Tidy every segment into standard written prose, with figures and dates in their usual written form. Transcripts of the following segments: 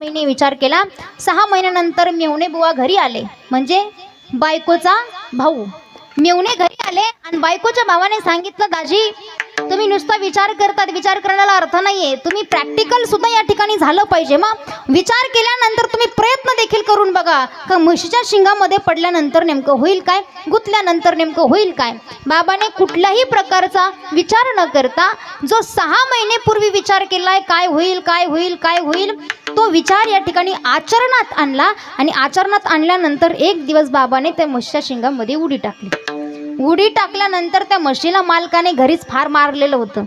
महिने विचार केला. 6 महिन्यानंतर मेवणे बुवा घरी आले, म्हणजे बायकोचा भाऊ. मेवणे घरी आले आणि बायकोच्या भावाने सांगितलं, दाजी तुम्ही नुसता विचार करतात, विचार करण्याला अर्थ नाहीये, तुम्ही प्रॅक्टिकल सुद्धा या ठिकाणी झालं पाहिजे. मग विचार केल्यानंतर तुम्ही प्रयत्न देखील करून बघा का म्हशीच्या शिंगामध्ये पडल्यानंतर नेमकं होईल काय, गुंतल्यानंतर नेमकं होईल काय. बाबाने कुठल्याही प्रकारचा विचार न करता जो 6 महिने पूर्वी विचार केलाय काय होईल काय होईल काय होईल, तो विचार या ठिकाणी आचरणात आणला. आणि आचरणात आणल्यानंतर एक दिवस बाबाने त्या म्हशीच्या शिंगामध्ये उडी टाकली. उडी टाकल्यानंतर त्या म्हशीला मालकाने घरीच फार मारलेलं होतं.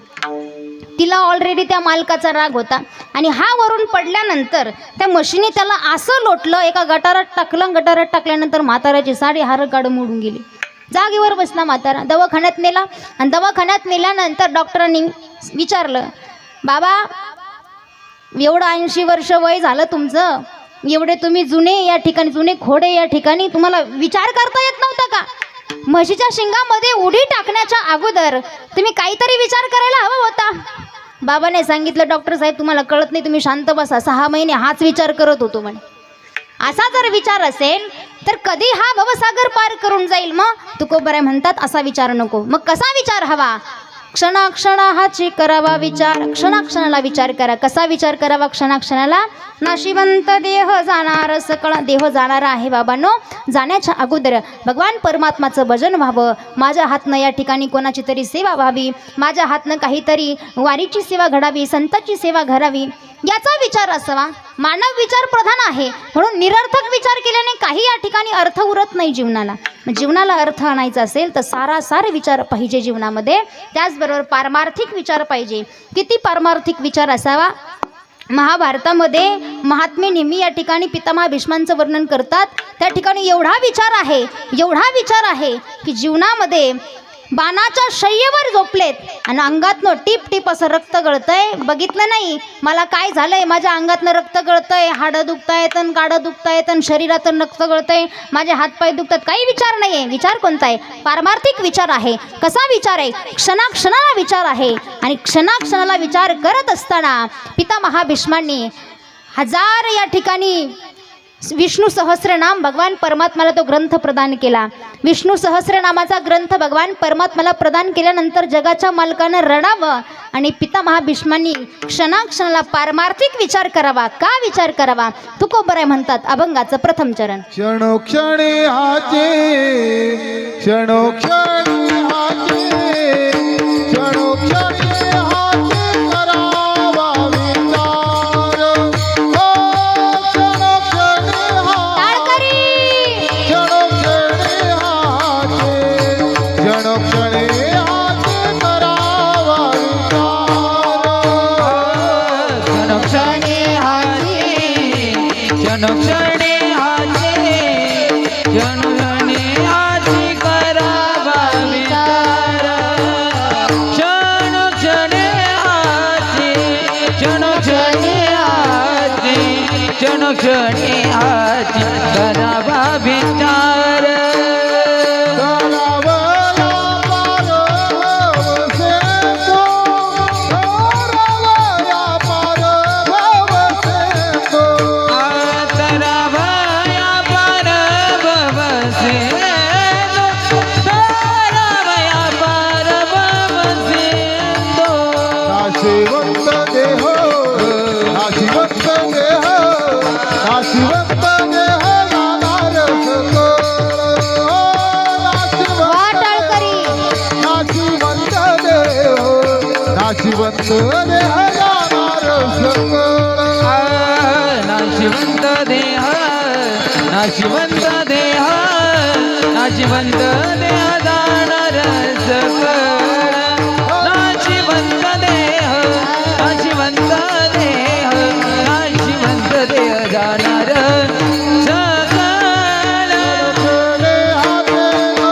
तिला ऑलरेडी त्या मालकाचा राग होता आणि हा वरून पडल्यानंतर त्या म्हशीने त्याला असं लोटलं, एका गटारात टाकलं. गटारात टाकल्यानंतर म्हाताऱ्याची साडी हार काढून मोडून गेली. जागेवर बसला म्हातारा. दवाखान्यात नेला आणि दवाखान्यात नेल्यानंतर डॉक्टरांनी विचारलं, बाबा एवढं 80 वर्ष वय झालं तुमचं, एवढे तुम्ही जुने या ठिकाणी, जुने घोडे या ठिकाणी, तुम्हाला विचार करता येत नव्हता का? म्हशीच्या शिंगामध्ये उडी टाकण्याच्या अगोदर तुम्ही काहीतरी विचार करायला हवा होता. बाबाने सांगितलं, डॉक्टर साहेब तुम्हाला कळत नाही, तुम्ही शांत बसा, 6 महिने हाच विचार करत होतो म्हणे. असा जर विचार असेल तर कधी हा भवसागर पार करून जाईल. मग तुकोबराय म्हणतात असा विचार नको. मग कसा विचार हवा? क्षणाक्षणाहाची करावा विचार. क्षणाक्षणाला विचार करा. कसा विचार करावा क्षणाक्षणाला? नाशिवंत देह जाणार सकळ. देह जाणारा आहे बाबांनो, जाण्याच्या अगोदर भगवान परमात्माचं भजन व्हावं, माझ्या हातनं या ठिकाणी कोणाची तरी सेवा व्हावी, माझ्या हातनं काहीतरी वारीची सेवा घडावी, संतांची सेवा घडावी, याचा विचार असावा. मानव विचार प्रधान आहे, म्हणून निरर्थक विचार केल्याने काही या ठिकाणी अर्थ उरत नाही जीवनाला. जीवनाला अर्थ आणायचा असेल तर सारासार विचार पाहिजे जीवनामध्ये. त्याचबरोबर पारमार्थिक विचार पाहिजे. किती पारमार्थिक विचार असावा? महाभारतामध्ये महात्मे नेहमी या ठिकाणी पितामह भीष्मांचं वर्णन करतात. त्या ठिकाणी एवढा विचार आहे, एवढा विचार आहे की जीवनामध्ये बाणाच्या शय्येवर झोपलेत आणि अंगातनं टीप टीप असं रक्त गळतंय. बघितलं नाही मला काय झालंय, माझ्या अंगातनं रक्त गळतंय, हाडं दुखतायत आणि काडं दुखतायत आणि शरीरातून रक्त गळतंय, माझे हातपाय दुखतात, काही विचार नाही आहे. विचार कोणता आहे? पारमार्थिक विचार आहे. कसा विचार आहे? क्षणाक्षणाला विचार आहे. आणि क्षणाक्षणाला विचार करत असताना पितामह भीष्मांनी 1000 या ठिकाणी विष्णू सहस्रनाम भगवान परमात्म्याला तो ग्रंथ प्रदान केला. विष्णू सहस्रनामाचा ग्रंथ भगवान परमात्म्याला प्रदान केल्यानंतर जगाच्या मालकानं रडावं आणि पितामह भीष्मांनी क्षणाक्षणाला पारमार्थिक विचार करावा. का विचार करावा? तुकोबराय म्हणतात अभंगाचं प्रथम चरण. क्षणोक्षणी हाचे, क्षणोक्षणी हाचे, क्षणोक्षणी क्षणी हाची करावा विचार. नाशिवंत देह, नाशिवंत देह, नाशिवंत देह जाणार सकळ. नाशिवंत देह, नाशिवंत देह, नाशिवंत देह जाणार सकळ. क्षणोक्षणी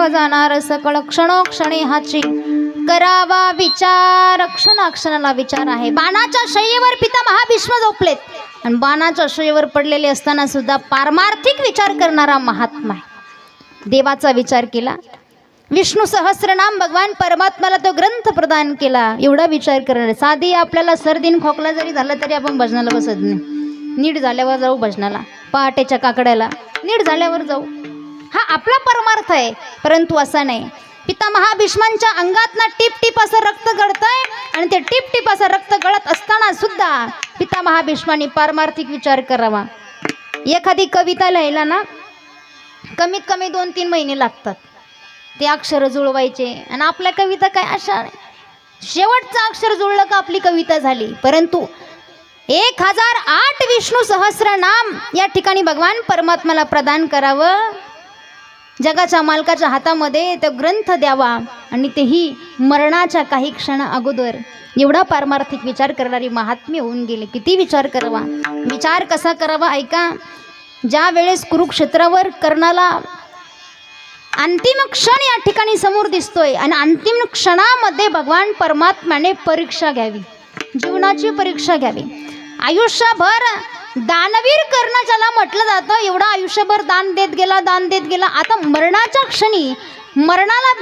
देह जाणार सकळ क्षणोक्षणी हाची करावा विचार. क्षणाक्षणाला विचार आहे. बाणाच्या शय्येवर पिता महाभीष्म झोपलेत आणि बाणाच्या शय्येवर पडलेले असताना सुद्धा पारमार्थिक विचार करणारा महात्मा आहे. देवाचा विचार केला. विष्णू सहस्रनाम भगवान परमात्म्याला तो ग्रंथ प्रदान केला. एवढा विचार करणार. साधी आपल्याला सर्दीन खोकला जरी झाला तरी आपण भजनाला बसत नाही. नीट झाल्यावर जाऊ भजनाला, पहाटेच्या काकड्याला नीट झाल्यावर जाऊ. हा आपला परमार्थ आहे. परंतु असा नाही. पिता महाभीष्मांच्या अंगातनं टिप टिप असं रक्त गळतंय आणि ते टिप टिप असं रक्त गळत असताना सुद्धा पिता महाभीष्मांनी पारमार्थिक विचार करावा. एखादी कविता लिहायला ना कमीत कमी 2-3 महिने लागतात. ते अक्षर जुळवायचे आणि आपल्या कविता काय अशा शेवटचं अक्षर जुळलं का आपली कविता झाली. परंतु 1008 विष्णू सहस्रनाम या ठिकाणी भगवान परमात्म्याला प्रदान करावं. जगाच्या मालकाच्या हातामध्ये तो ग्रंथ द्यावा आणि तेही मरणाच्या काही क्षण अगोदर. एवढा पारमार्थिक विचार करणारी महात्मे होऊन गेले. किती विचार करावा. विचार कसा करावा ऐका. ज्या वेळेस कुरुक्षेत्रावर कर्णाला अंतिम क्षण या ठिकाणी समोर दिसतोय आणि अंतिम क्षणामध्ये भगवान परमात्म्याने परीक्षा घ्यावी, जीवनाची परीक्षा घ्यावी. आयुष्यभर दानवीर कर्ण ज्याला म्हटलं जातं, एवढा आयुष्यभर दान देत गेला. आता मरणाच्या क्षणी मरणाला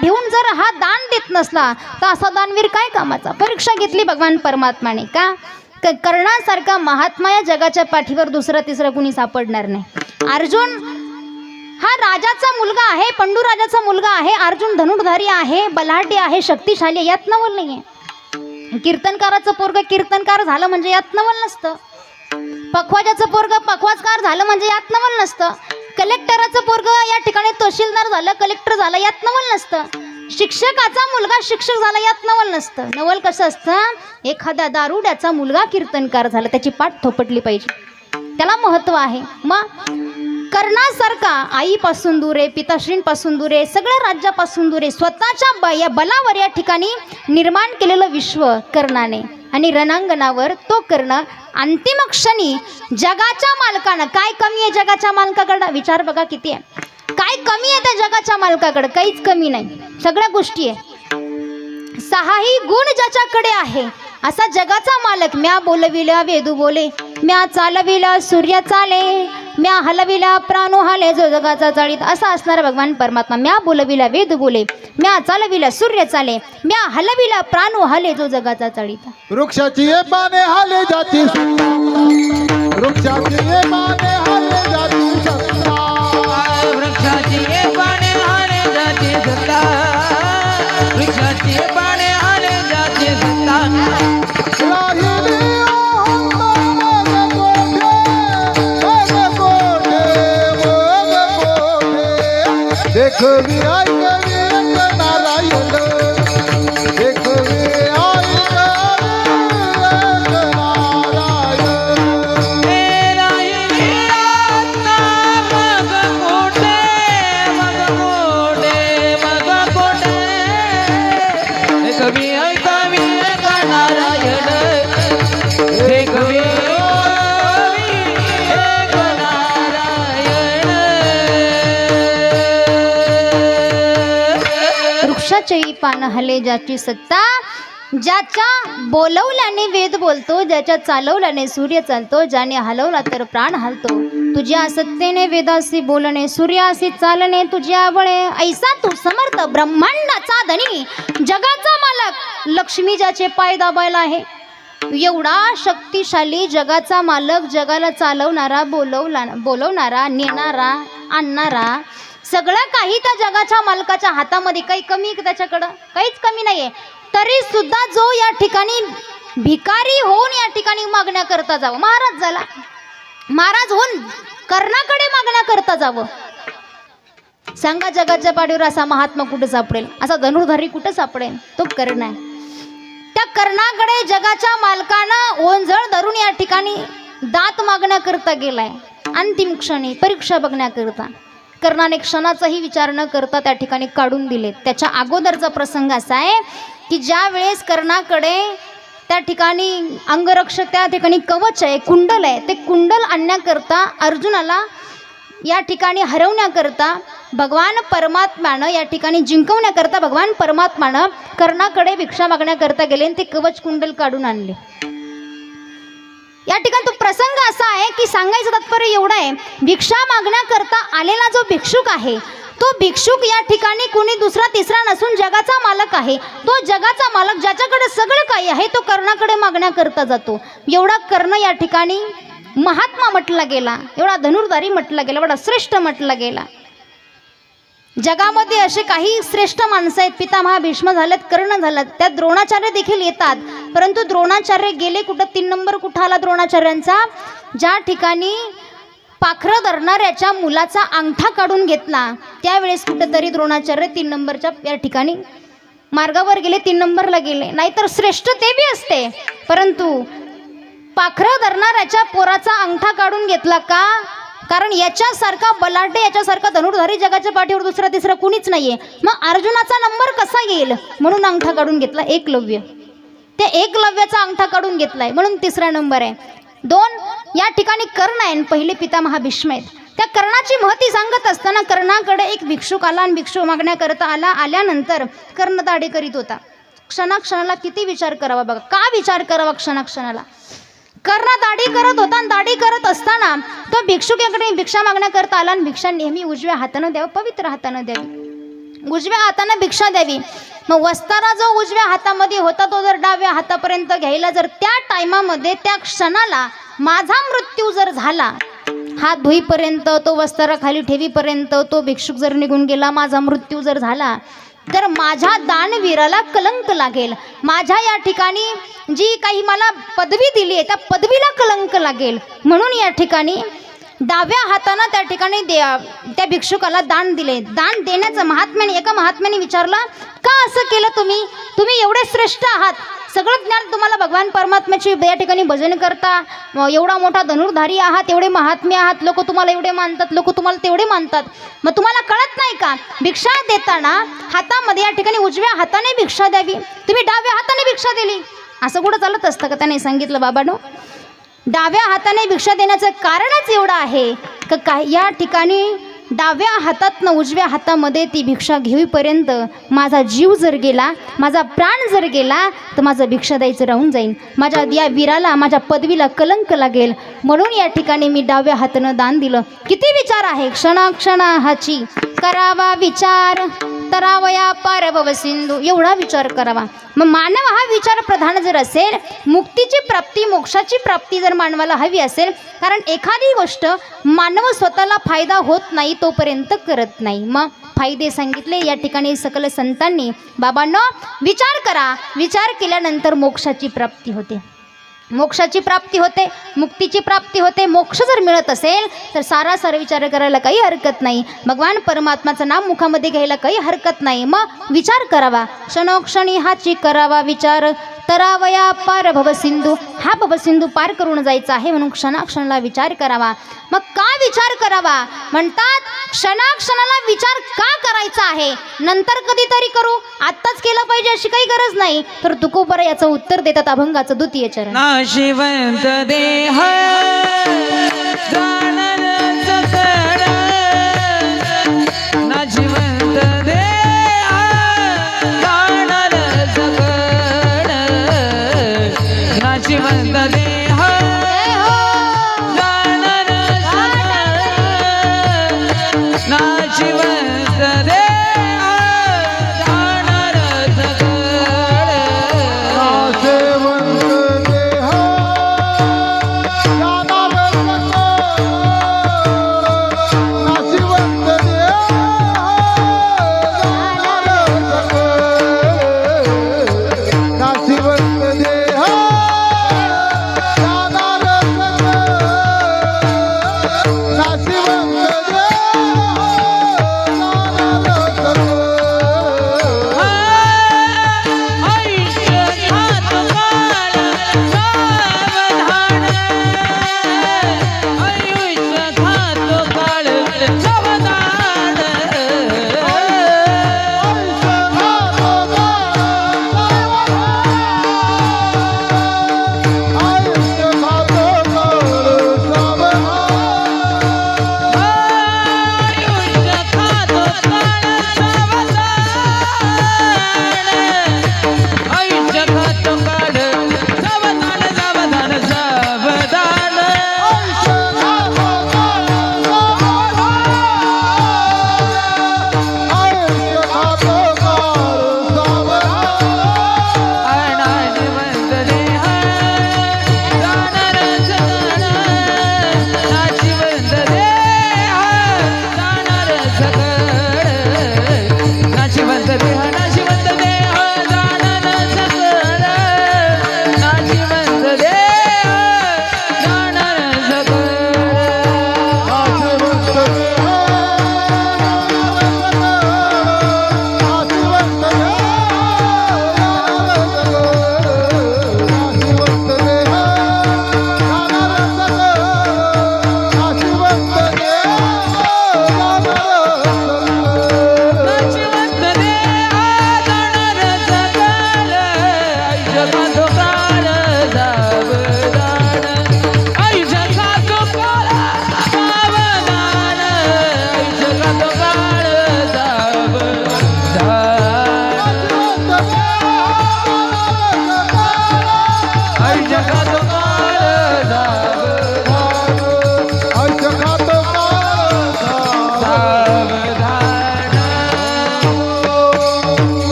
भिवून जर हा दान देत नसला तर असा दानवीर काय कामाचा. परीक्षा घेतली भगवान परमात्म्याने. का कर्णासारखा महात्मा या जगाच्या पाठीवर दुसरा तिसरा कुणी सापडणार नाही. अर्जुन हा राजाचा मुलगा आहे, पंडू राजाचा मुलगा आहे. अर्जुन धनुर्धारी आहे, बलाढ्य आहे, शक्तिशाली आहे. यात नवल नाही आहे. कीर्तनकाराचं पोरग कीर्तनकार झालं म्हणजे यात नवल नसतं. पखवाजाचं पोरग पखवाजकार झालं म्हणजे यात नवल नसतं. कलेक्टराचं पोरग या ठिकाणी तहसीलदार झालं, कलेक्टर झालं, यात नवल नसतं. शिक्षकाचा मुलगा शिक्षक झाला, यात नवल नसतं. नवल कसं असतं. एखाद्या दारुड्याचा मुलगा कीर्तनकार झाला, त्याची पाठ थोपटली पाहिजे, त्याला महत्त्व आहे. मग कर्णासारखा आईपासून दूर आहे, पिताश्रींपासून दूर आहे, सगळ्या राज्यापासून दूर आहे. स्वतःच्या या बलावर या ठिकाणी निर्माण केलेलं विश्व कर्णाने आणि रणांगणावर तो कर्ण अंतिम क्षणी जगाच्या मालकानं. काय कमी आहे जगाच्या मालकाकडं. विचार बघा किती आहे. काय कमी आहे त्या जगाच्या मालकाकडं. काहीच कमी नाही, सगळ्या गोष्टी आहे. 6ही गुण ज्याच्याकडे आहे असा जगाचा मालक. म्या बोलविल्या वेदू बोले, म्या चालविल्या सूर्य चाले, म्या हलविल्या प्राणू हाले जो जगाचा चाळीत. असा असणारा भगवान परमात्मा. म्या बोलविल्या वेद बोले, म्या चालविल्या सूर्य चाले, म्या हलविल्या प्राणू हाले जो जगाचा चाळीत. वृक्षाची ये पाने हाले जाती, वृक्षाची ये पाने हाले जाती सत्ता, वृक्षाची ये पाने हाले जाती सत्ता, वृक्षाची ये पाने हाले जाती सत्ता. राहिली अहंकार मग कोठे, देखवी ऐकवी एक नारायण, देखवी वृक्षाची पान हले ज्याची सत्ता, ज्याच्या बोलवल्याने वेद बोलतो, ज्याच्या चालवल्याने सूर्य चालतो, ज्याने हलवला तर प्राण हलतो. तुझ्या सत्तेने वेदासी बोलणे, सूर्यासी चालणे तुझ्या बळे. ऐसा तू समर्थ ब्रह्मांडाचा धनी, जगाचा मालक, लक्ष्मी ज्याचे पाय दाबायला आहे. एवढा शक्तिशाली जगाचा मालक, जगाला चालवणारा, बोलवणारा, नेणारा, आणणारा, सगळं काही त्या जगाच्या मालकाच्या हातामध्ये. काही कमी आहे त्याच्याकडं. काहीच कमी नाही आहे. तरी सुद्धा जो या ठिकाणी भिकारी होऊन या ठिकाणी मागण्या करता जावं. महाराज झाला, महाराज होऊन कर्णाकडे मागण्या करता जावं. सांगा जगाच्या पाडीवर असा महात्मा कुठे सापडेल, असा धनुर्धारी कुठे सापडेल. तो कर्ण आहे. त्या कर्णाकडे जगाच्या मालकानं ओंजळ धरून या ठिकाणी दात मागण्या करता गेलाय. अंतिम क्षणी परीक्षा बघण्याकरता कर्णाने क्षणाचाही विचार न करता त्या ठिकाणी काढून दिले. त्याच्या अगोदरचा प्रसंग असा आहे की ज्या वेळेस कर्णाकडे त्या ठिकाणी अंगरक्षक, त्या ठिकाणी कवच आहे, कुंडल आहे, ते कुंडल आणण्याकरता अर्जुनाला या ठिकाणी हरवण्याकरता भगवान परमात्म्यानं या ठिकाणी जिंकवण्याकरता भगवान परमात्म्यानं कर्णाकडे भिक्षा मागण्याकरता गेले आणि ते कवच कुंडल काढून आणले. या ठिकाणी तो प्रसंग असा आहे की सांगायचं तात्पर्य एवढं आहे, भिक्षा मागण्याकरता आलेला जो भिक्षुक आहे तो भिक्षुक या ठिकाणी कोणी दुसरा तिसरा नसून जगाचा मालक आहे. तो जगाचा मालक ज्याच्याकडे सगळं काही आहे तो कर्णाकडे मागण्याकरता जातो. एवढा कर्ण या ठिकाणी महात्मा म्हटला गेला, एवढा धनुर्धारी म्हटला गेला, एवढा श्रेष्ठ म्हटला गेला. जगामध्ये असे काही श्रेष्ठ माणसं आहेत, पितामहा भीष्म झालेत, कर्ण झालेत, त्यात द्रोणाचार्य देखील येतात. परंतु द्रोणाचार्य गेले कुठं, 3 नंबर कुठं आला द्रोणाचार्यांचा, ज्या ठिकाणी पाखरं धरणाऱ्याच्या मुलाचा अंगठा काढून घेतला त्यावेळेस कुठंतरी द्रोणाचार्य 3 नंबरच्या या ठिकाणी मार्गावर गेले, 3 नंबरला गेले. नाहीतर श्रेष्ठ ते बी असते, परंतु पाखरं धरणाऱ्याच्या पोराचा अंगठा काढून घेतला का? कारण याच्यासारखा बलाढ्य, याच्यासारखा धनुर्धारी जगाच्या पाठीवर दुसरा तिसरा कुणीच नाहीये. मग अर्जुनाचा नंबर कसा येईल म्हणून अंगठा काढून घेतला एकलव्य. ते एकलव्याचा अंगठा काढून घेतलाय म्हणून 3रा नंबर आहे. 2 या ठिकाणी कर्ण आहे, पहिले पितामहा भीष्म आहेत. त्या कर्णाची महती सांगत असताना कर्णाकडे एक भिक्षुक आला आणि भिक्षुक मागण्याकरता आला. आल्यानंतर कर्ण दाढी करीत होता. क्षणाक्षणाला किती विचार करावा बघा, का विचार करावा क्षणाक्षणाला. कर्ण दाढी करत होता आणि दाढी करत असताना तो भिक्षुकाकडे भिक्षा मागण्याकरता आला आणि भिक्षा नेहमी उजव्या हातानं द्यावं, पवित्र हातानं द्यावी, उजव्या हातानं भिक्षा द्यावी. मग वस्तारा जो उजव्या हातामध्ये होता तो जर डाव्या हातापर्यंत घ्यायला, जर त्या टायमामध्ये त्या क्षणाला माझा मृत्यू जर झाला, हात धुईपर्यंत तो वस्तारा खाली ठेवीपर्यंत तो भिक्षुक जर निघून गेला, माझा मृत्यू जर झाला तर माझ्या दानवीराला कलंक लागेल. माझ्या या ठिकाणी जी काही मला पदवी दिली आहे त्या पदवीला कलंक लागेल. म्हणून या ठिकाणी डाव्या हातानं त्या ठिकाणी त्या भिक्षुकाला दान दिले. दान देण्याचं महात्म्याने, एका महात्म्याने विचारलं, का असं केलं तुम्ही? तुम्ही एवढे श्रेष्ठ आहात, सगळं ज्ञान तुम्हाला भगवान परमात्म्याची या ठिकाणी भजन करता, एवढा मोठा धनुर्धारी आहात, एवढे महात्मे आहात, लोक तुम्हाला एवढे मानतात, लोक तुम्हाला तेवढे मानतात, मग तुम्हाला कळत नाही का भिक्षा देताना हातामध्ये या ठिकाणी उजव्या हाताने भिक्षा द्यावी, तुम्ही डाव्या हाताने भिक्षा दिली? असं कुठं चालत असतं का? त्याने सांगितलं, बाबांनो, डाव्या हाताने भिक्षा देण्याचं कारणच एवढं आहे का या ठिकाणी डाव्या हातातनं उजव्या हातामध्ये ती भिक्षा घेईपर्यंत माझा जीव जर गेला, माझा प्राण जर गेला तर माझं भिक्षा द्यायचं राहून जाईल, माझ्या या वीराला, माझ्या पदवीला कलंक लागेल. म्हणून या ठिकाणी मी डाव्या हातानं दान दिलं. किती विचार आहे, क्षणाक्षणाची करावा विचार, तरावया पार भव सिंधू, एवढा विचार करावा. मग मानव हा विचार प्रधान जर असेल, मुक्तीची प्राप्ती, मोक्षाची प्राप्ती जर मानवाला हवी असेल, कारण एखादी गोष्ट मानव स्वतःला फायदा होत नाही तोपर्यंत करत नाही. मग फायदे सांगितले या ठिकाणी सकल संतांनी. बाबांनो, विचार करा, विचार केल्यानंतर मोक्षाची प्राप्ती होते, मोक्षाची प्राप्ती होते, मुक्तीची प्राप्ती होते. मोक्ष जर मिळत असेल तर सारासार विचार करायला काही हरकत नाही, भगवान परमात्माचं नाम मुखामध्ये घ्यायला काही हरकत नाही. मग विचार करावा, क्षणोक्षणी हाची करावा विचार, तरावया पार भवसिंधू, हा भवसिंधू पार करून जायचा आहे म्हणून क्षणाक्षणाला विचार करावा. मग का विचार करावा म्हणतात? क्षणाक्षणाला विचार का करायचा आहे? नंतर कधीतरी करू, आत्ताच केलं पाहिजे अशी काही गरज नाही. तर तुकोबर याचं उत्तर देतात अभंगाचं 2य चरण. नाशिवंत देह जाणन सकळ, नाशिवंत देह जाणन सकळ, नाशिवंत देह जाणन सकळ, नाशिवंत देह जाणन सकळ. नाशिवंत देह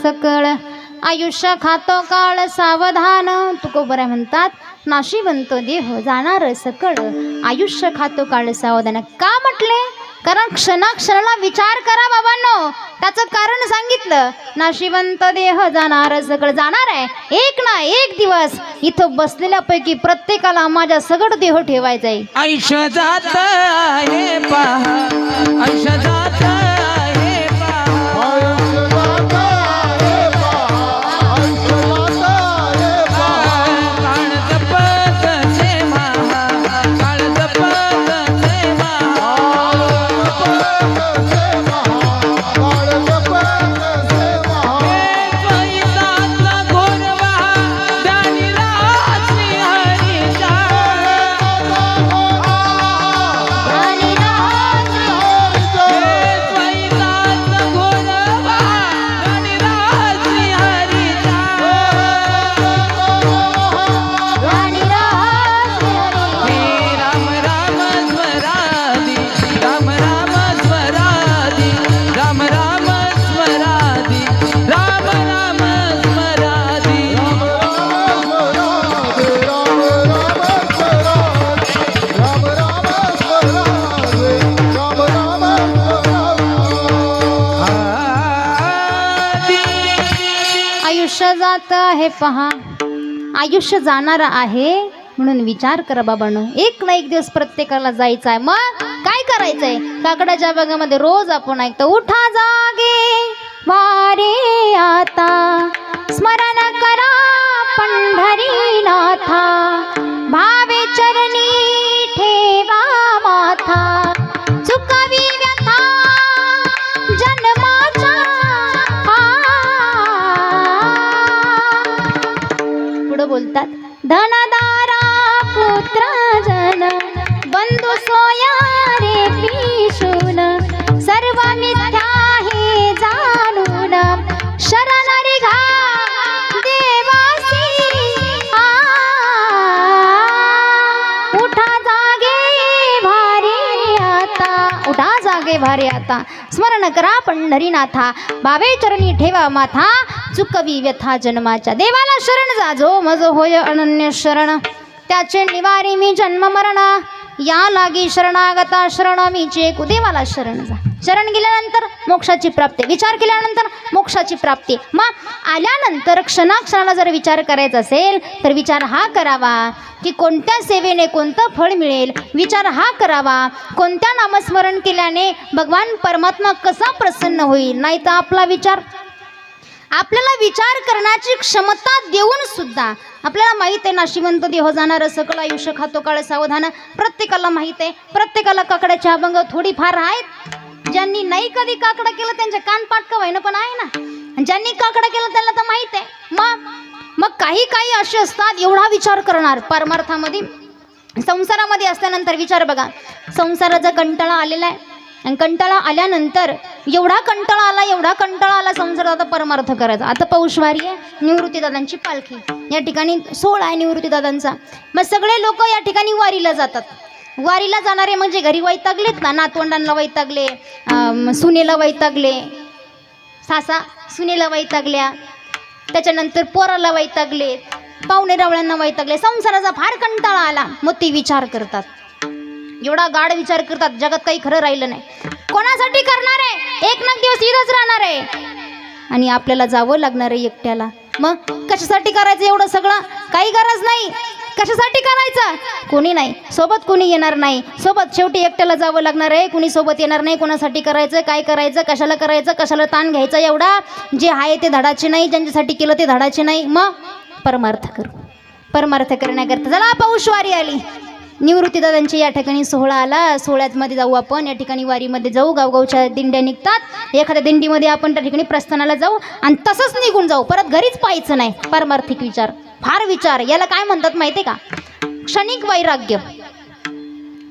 सकळ आयुष्य खातो काळ सावधान तुकोबऱ्या म्हणतात नाशिवंत देह जाणार सकळ आयुष्य खातो काळ सावधान का म्हटले कारण क्षणाक्षणाला विचार करा बाबांनो त्याचं कारण सांगितलं नाशिवंत देह जाणार सकळ जाणार आहे एक ना एक दिवस इथं बसलेल्यापैकी प्रत्येकाला माझ्या सगळं देह ठेवायचा आहे आयुष्य जात आहे पहा आयुष्य जात आहे पहा आयुष्य जात आहे पहा, आयुष्य जात आहे पहा. काळ जपत से महा काळ जपत से महा बाळ जपत से महा. द्वैतातला घोरवा दानिला श्री हरीचा द्वैतातला घोरवा दानिला श्री हरीचा हे राम राम स्वरादी राम राम स्वरादी राम राम स्वरादी राम राम स्वरादी आयुष्य जात आहे पहा आयुष्य जाणार आहे म्हणून विचार करा बाबांनो एक ना एक दिवस प्रत्येकाला जायचं आहे मग काय करायचंय काकडाच्या बागेमध्ये रोज आपण ऐकतो उठा जागे वारे आता स्मरण करा पंढरीनाथा भावे चरणी ठेवा माथा चुकावी व्यथा जन्माच्या पुढे बोलतात धनदारा पुत्र जन बंधू सोया रे पिशून सर्व मिथ्या हे जाणून शरण रिघा देवासी उठा जागे भारी आता उठा जागे भारी आता स्मरण करा पंढरीनाथा भावे चरणी ठेवा माथा चुकवी व्यथा जन्माच्या देवाला शरण जा जो मज होय अनन्य शरण त्याचे निवारी मी जन्म मरण या लागी शरणागता शरण मीचे कुदेवाला शरण जा शरण गेल्यानंतर मोक्षाची प्राप्ती विचार केल्यानंतर मोक्षाची प्राप्ती मग आल्यानंतर क्षणाक्षणाला जर विचार करायचा असेल तर विचार हा करावा की कोणत्या सेवेने कोणतं फळ मिळेल विचार हा करावा कोणत्या नामस्मरण केल्याने भगवान परमात्मा कसा प्रसन्न होईल नाही तर आपला विचार आपल्याला विचार करण्याची क्षमता देऊन सुद्धा आपल्याला माहीत आहे नाशिवंत देह जाणार सकळ आयुष्य खातो काळ सावधान प्रत्येकाला माहीत आहे प्रत्येकाला काकड्याचे अभंग थोडीफार आहेत ज्यांनी नाही कधी काकडा केलं त्यांचे कान पाटका व्हायनं पण आहे ना ज्यांनी काकडा केलं त्यांना तर माहीत आहे मग काही काही असे असतात एवढा विचार करणार परमार्थामध्ये संसारामध्ये असल्यानंतर विचार बघा संसाराचा कंटाळा आलेला आहे आणि कंटाळा आल्यानंतर एवढा कंटाळा आला संसारात आता परमार्थ करायचा आता पौषवारी आहे निवृत्तीदादांची पालखी या ठिकाणी 16 आहे निवृत्तीदादांचा मग सगळे लोक या ठिकाणी वारीला जातात वारीला जाणारे म्हणजे घरी वैतागलेत ना नातवंडांना वैतागले सुनेला वैतागले सासा सुनेला वैतागल्या त्याच्यानंतर पोराला वैतागले पाहुणे रावळ्यांना वैतागले संसाराचा फार कंटाळा आला मग ते विचार करतात एवढा गाढ विचार करतात जगात काही खरं राहिलं नाही कोणासाठी करणार आहे एक ना दिवस इथंच राहणार आहे आणि आपल्याला जावं लागणार आहे एकट्याला मग कशासाठी करायचं एवढं सगळं काही गरज नाही कशासाठी करायचं कोणी नाही सोबत कोणी येणार नाही सोबत शेवटी एकट्याला जावं लागणार आहे कोणी सोबत येणार नाही कोणासाठी करायचं काय करायचं कशाला ताण घ्यायचा एवढा जे आहे ते धडाचे नाही ज्यांच्यासाठी केलं ते धडाचे नाही मग परमार्थ करण्याकरता चला पौषवारी आली निवृत्तीदादांची या ठिकाणी 16 आला 16मध्ये जाऊ आपण या ठिकाणी वारीमध्ये जाऊ गावगावच्या दिंड्या निघतात एखाद्या दिंडीमध्ये आपण त्या ठिकाणी प्रस्थानाला जाऊ आणि तसंच निघून जाऊ परत घरीच पाहायचं नाही पारमार्थिक विचार फार विचार याला काय म्हणतात माहिती आहे का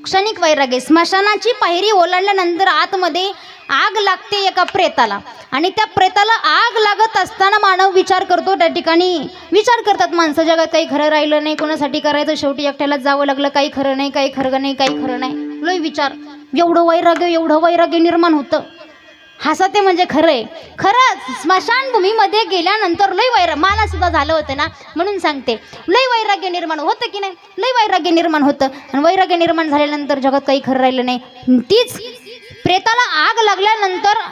क्षणिक वैराग्य स्मशानाची पायरी ओलांडल्यानंतर आतमध्ये आग लागते एका प्रेताला आणि त्या प्रेताला आग लागत असताना मानव विचार करतो त्या ठिकाणी विचार करतात माणसं जगात काही खरं राहिलं नाही कोणासाठी करायचं शेवटी एकट्यालाच जावं लागलं काही खरं नाही लय विचार एवढं वैराग्य निर्माण होतं हसते म्हणजे खरं आहे. खरंच स्मशानभूमीमध्ये गेल्यानंतर लय वैराग्य मला सुद्धा झालं होतं ना, म्हणून सांगते. लय वैराग्य निर्माण होतं की नाही, लय वैराग्य निर्माण होतं. आणि वैराग्य निर्माण झाल्यानंतर जगात काही खरं राहिलं नाही. तीच प्रेताला आग लागल्यानंतर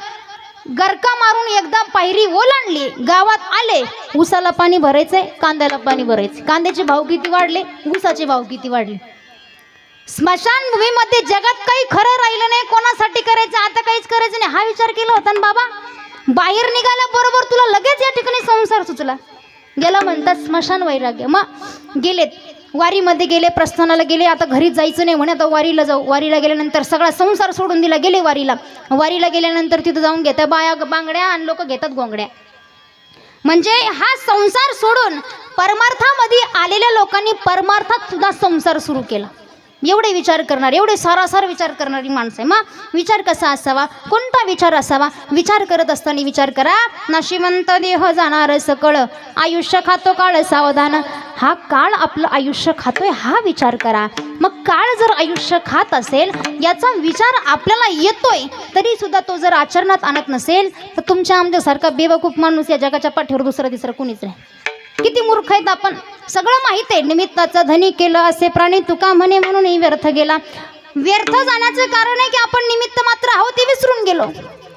गरका मारून एकदा पायरी ओलांडली, गावात आले, ऊसाला पाणी भरायचंय, कांद्याला पाणी भरायचं. कांद्याचे भाव किती वाढले, ऊसाचे भाव किती वाढले. स्मशानभूमीमध्ये जगात काही खरं राहिलं नाही. कोणासाठी करायचं, आता काहीच करायचं नाही हा विचार केला होता ना बाबा. बाहेर निघाल्याबरोबर तुला लगेच या ठिकाणी संसार सुचला. गेला म्हणतात स्मशान वैराग्य. मग गेलेत वारीमध्ये गेले, प्रस्थानाला गेले. आता घरी जायचं नाही म्हणे, आता वारीला जाऊ. वारीला गेल्यानंतर सगळा संसार सोडून दिला, गेले वारीला. वारीला गेल्यानंतर तिथं जाऊन घेतात बाया बांगड्या आणि लोक घेतात गोंगड्या. म्हणजे हा संसार सोडून परमार्थामध्ये आलेल्या लोकांनी परमार्थात सुद्धा संसार सुरू केला. एवढे विचार करणारे, एवढे सारासार विचार करणारी माणसं आहे. मग विचार कसा असावा, कोणता विचार असावा? विचार करत असताना विचार करा, नाशिवंत देह जाणार सकळ, आयुष्य खातो काळ सावधान. हा काळ आपलं आयुष्य खातोय हा विचार करा. मग काळ जर आयुष्य खात असेल याचा विचार आपल्याला येतोय, तरी सुद्धा तो जर आचरणात आणत नसेल तर तुमच्या आमच्यासारखा बेवकूफ माणूस या जगाच्या पाठीवर दुसरा तिसरा कुणीच नाही. किती मूर्ख आहेत आपण, सगळं माहीत आहे. निमित्ताचा धनी केलं असे प्राणी तुका म्हणे, म्हणूनही व्यर्थ गेला. व्यर्थ जाण्याचं कारण आहे की आपण निमित्त मात्र आहोत ते विसरून गेलो.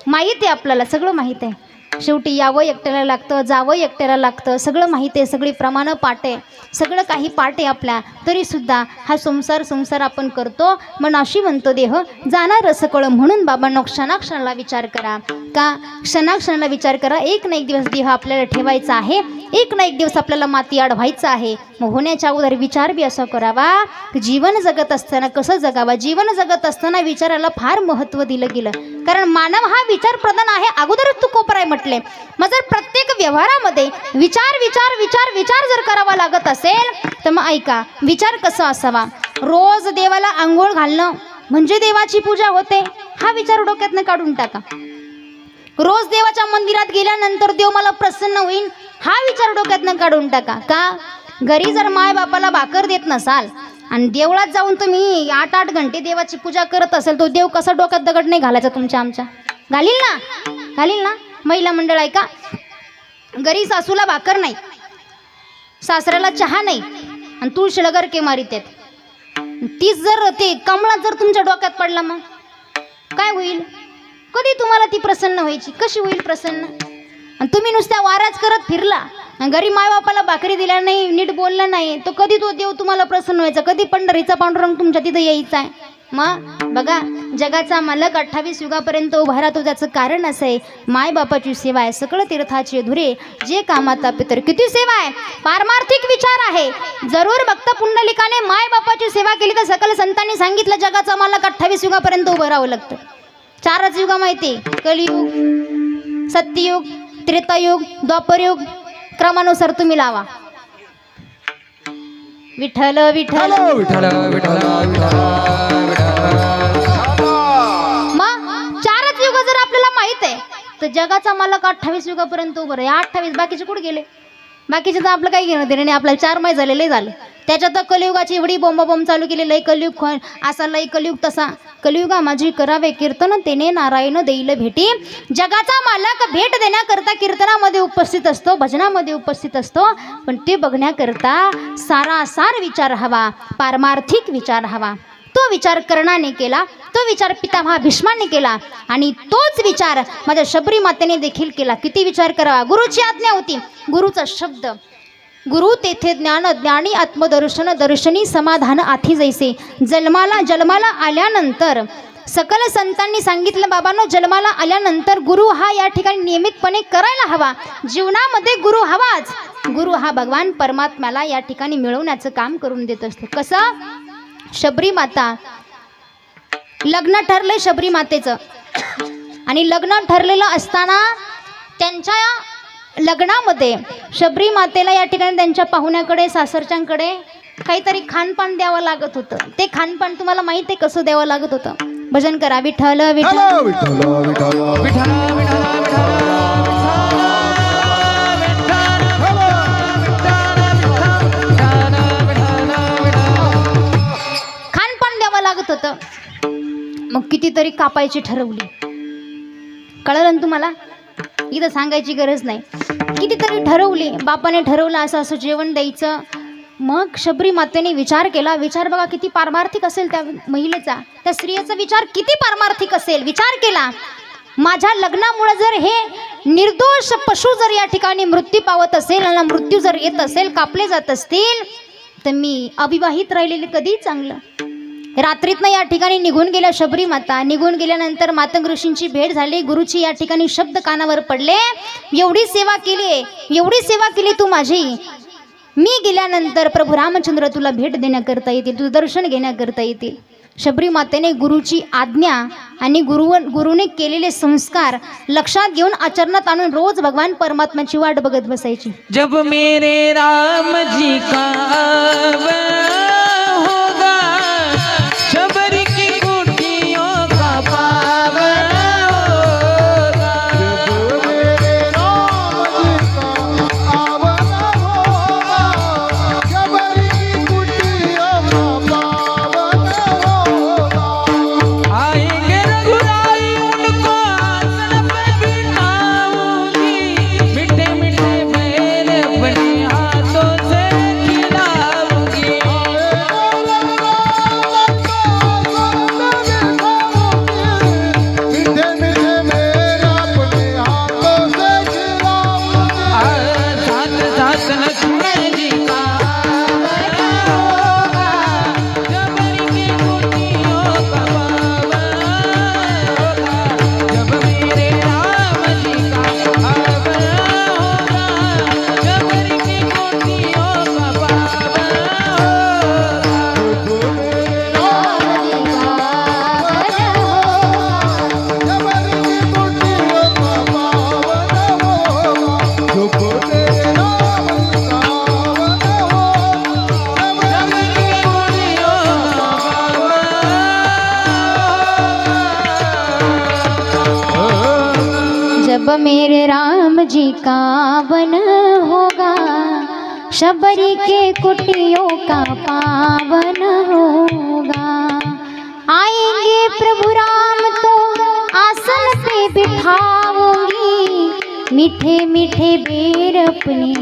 माहीत आहे आपल्याला, सगळं माहीत आहे. शेवटी यावं एकट्याला लागतं, जावं एकट्याला लागतं, सगळं माहीत आहे. सगळी प्रमाणं पाठ आहे, सगळं काही पाठ आहे आपल्या. तरीसुद्धा हा संसार आपण करतो. मग अशी म्हणतो देह जाणार सकळ. म्हणून बाबांनो क्षणाक्षणाला विचार करा, का क्षणाक्षणाला विचार करा. एक ना एक दिवस देह आपल्याला ठेवायचा आहे, एक ना एक दिवस आपल्याला माती आड व्हायचं आहे. मग होण्याच्या अगोदर विचार बी असा करावा की जीवन जगत असताना कसं जगावा. जीवन जगत असताना विचाराला फार महत्त्व दिलं गेलं, कारण मानव हा विचार प्रधान आहे. अगोदरच तू कोपराय म्हटले. मग जर प्रत्येक व्यवहारामध्ये विचार विचार विचार विचार जर करावा लागत असेल तर मग ऐका, विचार कसा असावा. रोज देवाला आंघोळ घालणं म्हणजे देवाची पूजा होते, हा विचार डोक्यातनं काढून टाका. रोज देवाच्या मंदिरात गेल्यानंतर देव मला प्रसन्न होईल, हा विचार डोक्यातनं काढून टाका. का घरी जर माय बापाला भाकर देत नसाल आणि देवळात जाऊन तुम्ही 8-8 घंटे देवाची पूजा करत असेल, तो देव कसा डोक्यात दगड नाही घालायचा तुमच्या आमच्या? घालील ना, घालील ना. महिला मंडळ आहे का, घरी सासूला भाकर नाही, सासऱ्याला चहा नाही आणि तुळशी लगर के मारीत आहेत. तीच जर ते कमळात जर तुमच्या डोक्यात पडला मग काय होईल? कधी तुम्हाला ती प्रसन्न व्हायची? कशी होईल प्रसन्न? आणि तुम्ही नुसत्या वाराच करत फिरला, घरी मायबापाला भाकरी दिल्या नाही, नीट बोलला नाही, तो कधी तो देव तुम्हाला प्रसन्न व्हायचा? कधी पंढरीचा पांडुरंग तुमच्या तिथं यायचा आहे? मग बघा, जगाचा मालक 28 युगापर्यंत उभा राहतो, त्याचं कारण असं आहे मायबापाची सेवा आहे. सकळ तीर्थाची धुरे जे कामाता पितर. किती सेवा आहे? पारमार्थिक विचार आहे. जरूर भक्त पुंडलिकाने मायबापाची सेवा केली तर सकल संतांनी सांगितलं जगाचा मालक 28 युगापर्यंत उभं राहावं लागतं. 4च युग माहिती, कलियुग, सत्ययुग, त्रेतायुग, द्वापरयुग. क्रमानुसार तुम्ही लावा. विठ्ठल विठ्ठल विठ्ठल विठ्ठल मग 4च युग जर आपल्याला माहित आहे तर जगाचा मालक 28 युगापर्यंत उभं आहे. 28 बाकीचे कुठे गेले? बाकीचे तर आपलं काही घेणं देणं नाही, आपल्याला 4 माहीत झालेले झालं. त्याच्यात कलियुगाची एवढी बॉम्ब चालू केली. लय कलियुग असा, लय कलियुग तसा. कलियुगा माझी करावे कीर्तन, तेने नारायण देईल भेटी. जगाचा मालक भेट देण्याकरता कीर्तनामध्ये उपस्थित असतो, भजनामध्ये उपस्थित असतो, पण ते बघण्याकरता सारासार विचार हवा, पारमार्थिक विचार हवा. तो विचार कर्णाने केला, तो विचार पितामहा भीष्माने केला आणि तोच विचार माझ्या शबरी मातेने देखील केला. किती विचार करावा? गुरुची आज्ञा होती, गुरुचा शब्द. गुरु तेथे ज्ञान, ज्ञानी आत्मदर्शन, दर्शनी समाधान आथी जैसे. जन्माला आल्यानंतर सकल संतांनी सांगितलं बाबांनो, जन्माला आल्यानंतर गुरु हा या ठिकाणी नियमितपणे करायला हवा. जीवनामध्ये गुरु हवाच. गुरु हा भगवान परमात्म्याला या ठिकाणी मिळवण्याचं काम करून देत असतो. कसं? शबरी माता, लग्न ठरलंय शबरी मातेचं आणि लग्न ठरलेलं असताना त्यांच्या लग्नामध्ये शबरी मातेला या ठिकाणी त्यांच्या पाहुण्याकडे, सासरच्यांकडे काहीतरी खानपान द्यावं लागत होतं. ते खानपान तुम्हाला माहित आहे कसं द्यावं लागत होतं? भजन करा. विठ्ठल विठ्ठल विठ्ठल विठ्ठल खानपान द्यावं लागत होतं. मग कितीतरी कापायची ठरवली. कळलं ना तुम्हाला? इथं सांगायची गरज नाही. कितीतरी ठरवले, बापाने ठरवलं असं असं जेवण द्यायचं. मग शबरी मातेने विचार केला. विचार बघा किती पारमार्थिक असेल त्या महिलेचा, त्या स्त्रियेचा विचार किती पारमार्थिक असेल. विचार केला, माझ्या लग्नामुळे जर हे निर्दोष पशु जर या ठिकाणी मृत्यू पावत असेल आणि मृत्यू जर येत असेल, कापले जात असतील, तर मी अविवाहित राहिलेले कधी चांगलं. रात्रीतनं या ठिकाणी निघून गेल्या शबरी माता. निघून गेल्यानंतर मातंग ऋषींची भेट झाली. गुरुची या ठिकाणी शब्द कानावर पडले, एवढी सेवा केली, एवढी सेवा केली तू माझी, मी गेल्यानंतर प्रभू रामचंद्र तुला भेट देण्याकरता येतील, तुझं दर्शन घेण्याकरता येतील. शबरी मातेने गुरुची आज्ञा आणि गुरुने केलेले संस्कार लक्षात घेऊन आचरणात आणून रोज भगवान परमात्म्याची वाट बघत बसायची. जब मेरे राम जी का होगा शबरी की कुटियों का पावन होगा. मेरे राम जी का आवन होगा, शबरी की कुटियों का पावन होगा. आएंगे रघुराई उनको आसन पे बिठाऊंगी, मीठे मीठे बैल अपने हाथों से खिलाऊंगी. मीठे मीठे मेरे अपने हाथों से खिलाऊंगी. साथ साथ लक्ष्मण जी का होगा, शबरी की कुटियों का पावन होगा. जब मेरे राम जी का आवन होगा, शबरी की कुटियों का पावन जब मेरे राम जी का वन होगा, शबरी के कुटियों का पावन होगा. आएंगे प्रभु राम तो आसन पे बिठाऊंगी, मीठे मीठे बेर अपने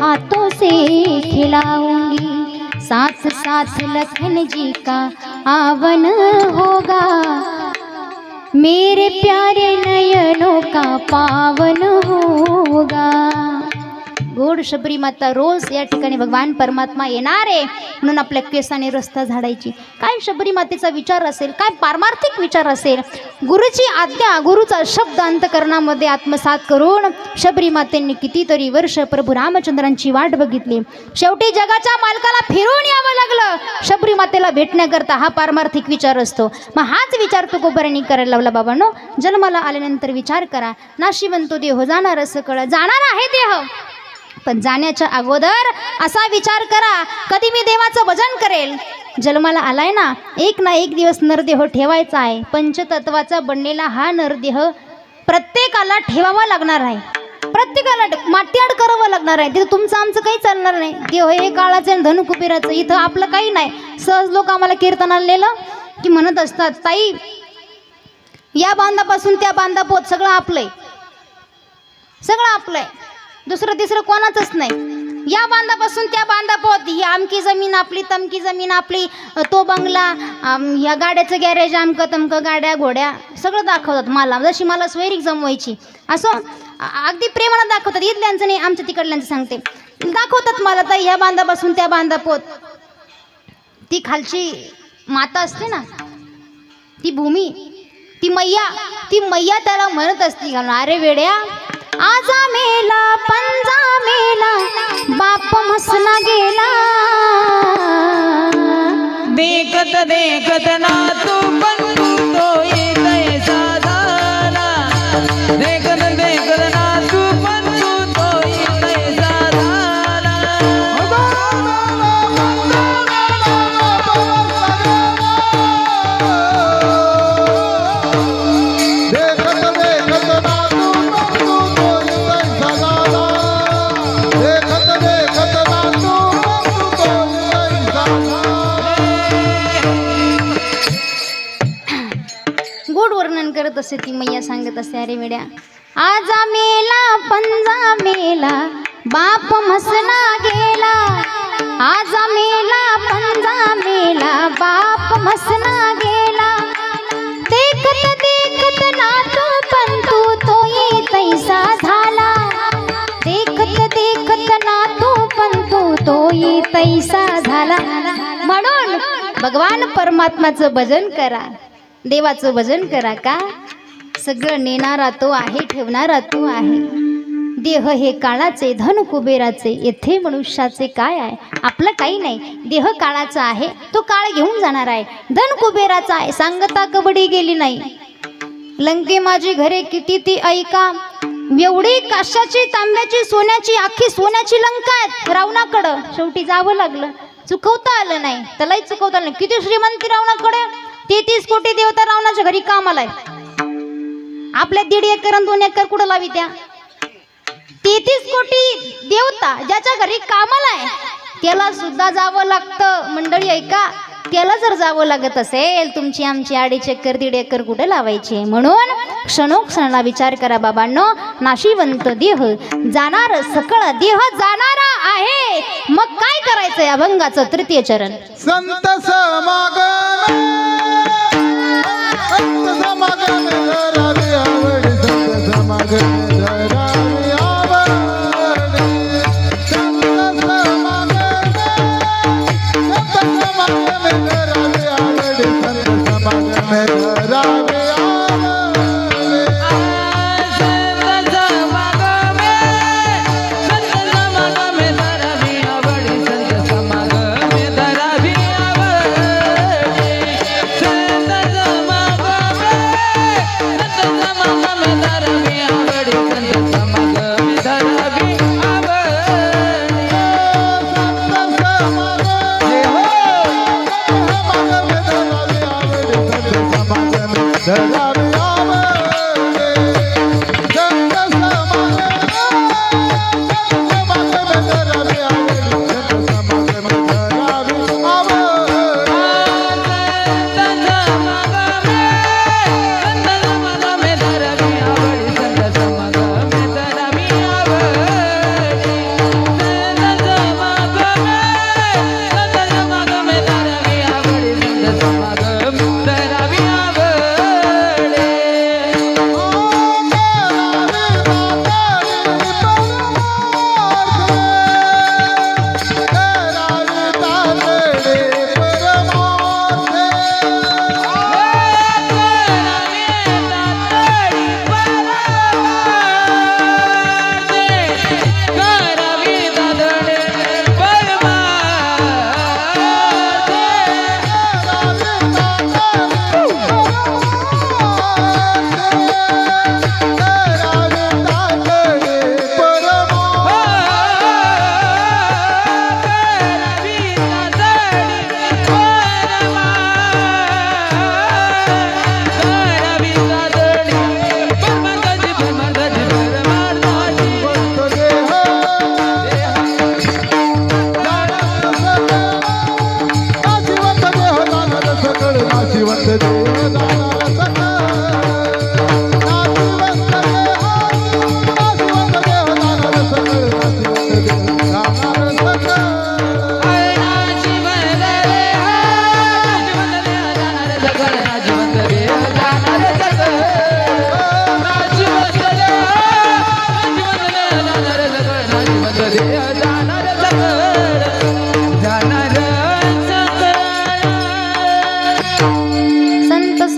हाथों से खिलाऊंगी. साथ साथ लखन जी का आवन होगा, मेरे प्यारे नयनों का पावन होगा. गोड शबरी माता रोज या ठिकाणी भगवान परमात्मा येणार आहे म्हणून आपल्या केसाने रस्ता झाडायची. काय शबरी मातेचा विचार असेल, काय पारमार्थिक विचार असेल. गुरुची आज्ञा, गुरुचा शब्द अंतकरणामध्ये आत्मसात करून शबरी मातेंनी कितीतरी वर्ष प्रभू रामचंद्रांची वाट बघितली. शेवटी जगाच्या मालकाला फिरून यावं लागलं शबरी मातेला भेटण्याकरता. हा पारमार्थिक विचार असतो. मग हाच विचार तुकोबारांनी करायला लावला. बाबांनो, जन्माला आल्यानंतर विचार करा, नाशिवंतो देह जाणार असं कळा. जाणार आहे देह, पण जाण्याच्या अगोदर असा विचार करा, कधी मी देवाचं भजन करेल. जन्माला आलाय ना, एक दिवस नरदेह ठेवायचा आहे. पंचतत्वाचा बनलेला हा नरदेह प्रत्येकाला ठेवावा लागणार आहे. प्रत्येकाला माट्याड करावं लागणार आहे. तिथं तुमचं आमचं काही चालणार नाही. देव हे काळाचं आणि धनु कुबेराचं. इथं आपलं काही नाही. सहज लोक आम्हाला कीर्तनाला नेलं की म्हणत असतात, ताई या बांधापासून त्या बांधापोत सगळं आपलंय, सगळं आपलंय, दुसरं तिसरं कोणाचंच नाही. या बांधापासून त्या बांधापोत ही आमकी जमीन आपली, तमकी जमीन आपली, तो बंगला, या गाड्याचं गॅरेज, आमकं तमकं, गाड्या घोड्या सगळं दाखवतात मला. जशी मला स्वैरिक जमवायची असं अगदी प्रेमानं दाखवतात. इथल्यांचं नाही, आमच्या तिकडल्यांचं सांगते. दाखवतात मला, ताई ह्या बांधापासून त्या बांधापोत. ती खालची माता असते ना, ती भूमी, ती मैया त्याला म्हणत असती, अरे वेड्या, आजा मेला पंजा मेला, बाप मसना गेला. देखत देखत ना तू पण तो येतय साधारा. देखत देखत ना तू पण तो येतय साधारा. वर्णन करत असते ती मैया सांगत असते, अरे वेड्या आजा मेला पंजा मेला बाप मसना गेला, आजा मेला पंजा मेला बाप मसना गेला, देखत देखत नातू पंतू तोही तैसा झाला, देखत देखत नातू पंतू तोही तैसा झाला. म्हणून भगवान परमात्माचं भजन करा, देवाचं भजन करा. का सगळं नेणारा तो आहे, ठेवणारा तो आहे. देह हे काळाचे, धन कुबेराचे, येथे मनुष्याचे काय आहे? आपलं काही नाही. देह काळाचा आहे, तो काळ घेऊन जाणार आहे. धन कुबेराचा आहे, सांगता कबडी गेली नाही. लंके माझी घरे किती ती ऐका, एवढी काशाची, तांब्याची, सोन्याची, अख्खी सोन्याची लंका आहेत रावणाकडं. शेवटी जावं लागलं, चुकवता आलं नाही, त्यालाही चुकवता आलं नाही. किती श्रीमंती रावणाकडे, 33 कोटी देवता रावणाच्या घरी कामाला आहे. आपल्या 1.5 एकर आणि 2 एकर कुठं लावी त्या? 33 कोटी देवता ज्याच्या घरी कामाला आहे त्याला सुद्धा जावं लागतं. मंडळी ऐका, त्याला जर जावं लागत असेल, तुमची आमची 2.5 एकर 1.5 एकर कुठे लावायचे? म्हणून क्षणोक्षणाला विचार करा बाबांनो. नाशिवंत देह जाणार, सकळ देह जाणारा आहे. मग काय करायचं? या अभंगाचं 3य चरण. संत समागम, संत समागम धरावी आवडी, संत समागम धरावी आवडी, संत समागम, संत समागम धरावी आवडी, संत समागम धरावी आवडी.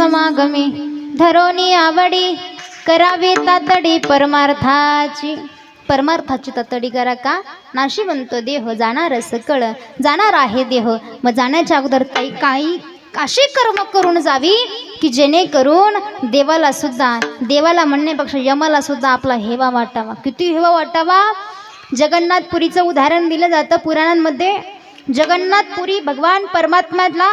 समागमी धरोनी आवडी, करावी तातडी परमार्थाची. परमार्थाची तातडी करा. का? नाशिवंत देह जाणार सकळ, जाणार आहे देह. मग जाण्याच्या अगोदर काही अशी कर्म करून जावी की जेणेकरून देवाला सुद्धा, देवाला म्हणण्यापेक्षा यमाला सुद्धा आपला हेवा वाटावा. किती हेवा वाटावा? जगन्नाथपुरीचं उदाहरण दिलं जातं पुराणांमध्ये. जगन्नाथपुरी भगवान परमात्म्याला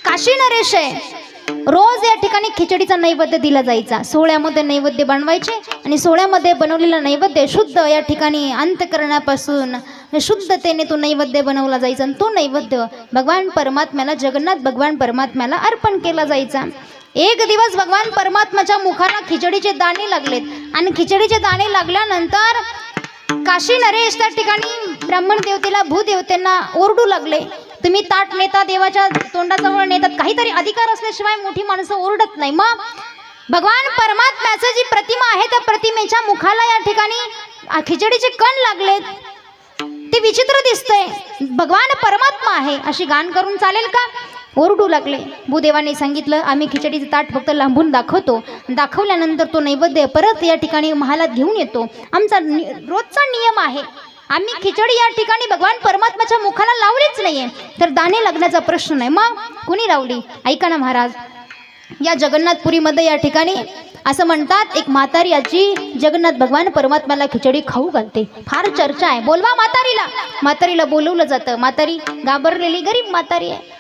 काशी नरेश आहे. रोज या ठिकाणी खिचडीचा नैवेद्य दिला जायचा. सोहळ्यामध्ये नैवेद्य बनवायचे आणि सोहळ्यामध्ये बनवलेला नैवेद्य शुद्ध या ठिकाणी अंतकरणापासून शुद्धतेने तो नैवेद्य बनवला जायचा. आणि तो नैवेद्य भगवान परमात्म्याला, जगन्नाथ भगवान परमात्म्याला अर्पण केला जायचा. एक दिवस भगवान परमात्माच्या मुखाला खिचडीचे दाणे लागलेत आणि खिचडीचे दाणे लागल्यानंतर काशी नरेश त्या ठिकाणी ब्राह्मण देवतेला भूदेवतेंना ओरडू लागले, तुम्ही ताट नेता, देवाच्या तोंडाजवळ नेतात, काहीतरी अधिकार असल्याशिवाय मोठी माणसं ओरडत नाही. मग भगवान परमात्म्याचं जी प्रतिमा आहे त्या प्रतिमेच्या मुखाला या ठिकाणी खिचडीचे कण लागलेत, ते विचित्र दिसतंय, भगवान परमात्मा आहे अशी गाण करून चालेल का? ओरडू लागले. भूदेवाने सांगितलं, आम्ही खिचडीचं ताट फक्त लांबून दाखवतो, दाखवल्यानंतर तो नैवेद्य परत या ठिकाणी महालात घेऊन येतो, आमचा रोजचा नियम आहे. आम्ही खिचडी या ठिकाणी भगवान परमात्म्याच्या मुखाला लावलीच नाहीये, तर दाणे लागण्याचा प्रश्न नाही. मग कुणी लावली? ऐका ना महाराज, या जगन्नाथपुरीमध्ये या ठिकाणी असं म्हणतात, एक म्हातारी आजी जगन्नाथ भगवान परमात्म्याला खिचडी खाऊ घालते, फार चर्चा आहे. बोलवा म्हातारीला. म्हातारीला बोलवलं जातं. म्हातारी घाबरलेली गरीब म्हातारी आहे.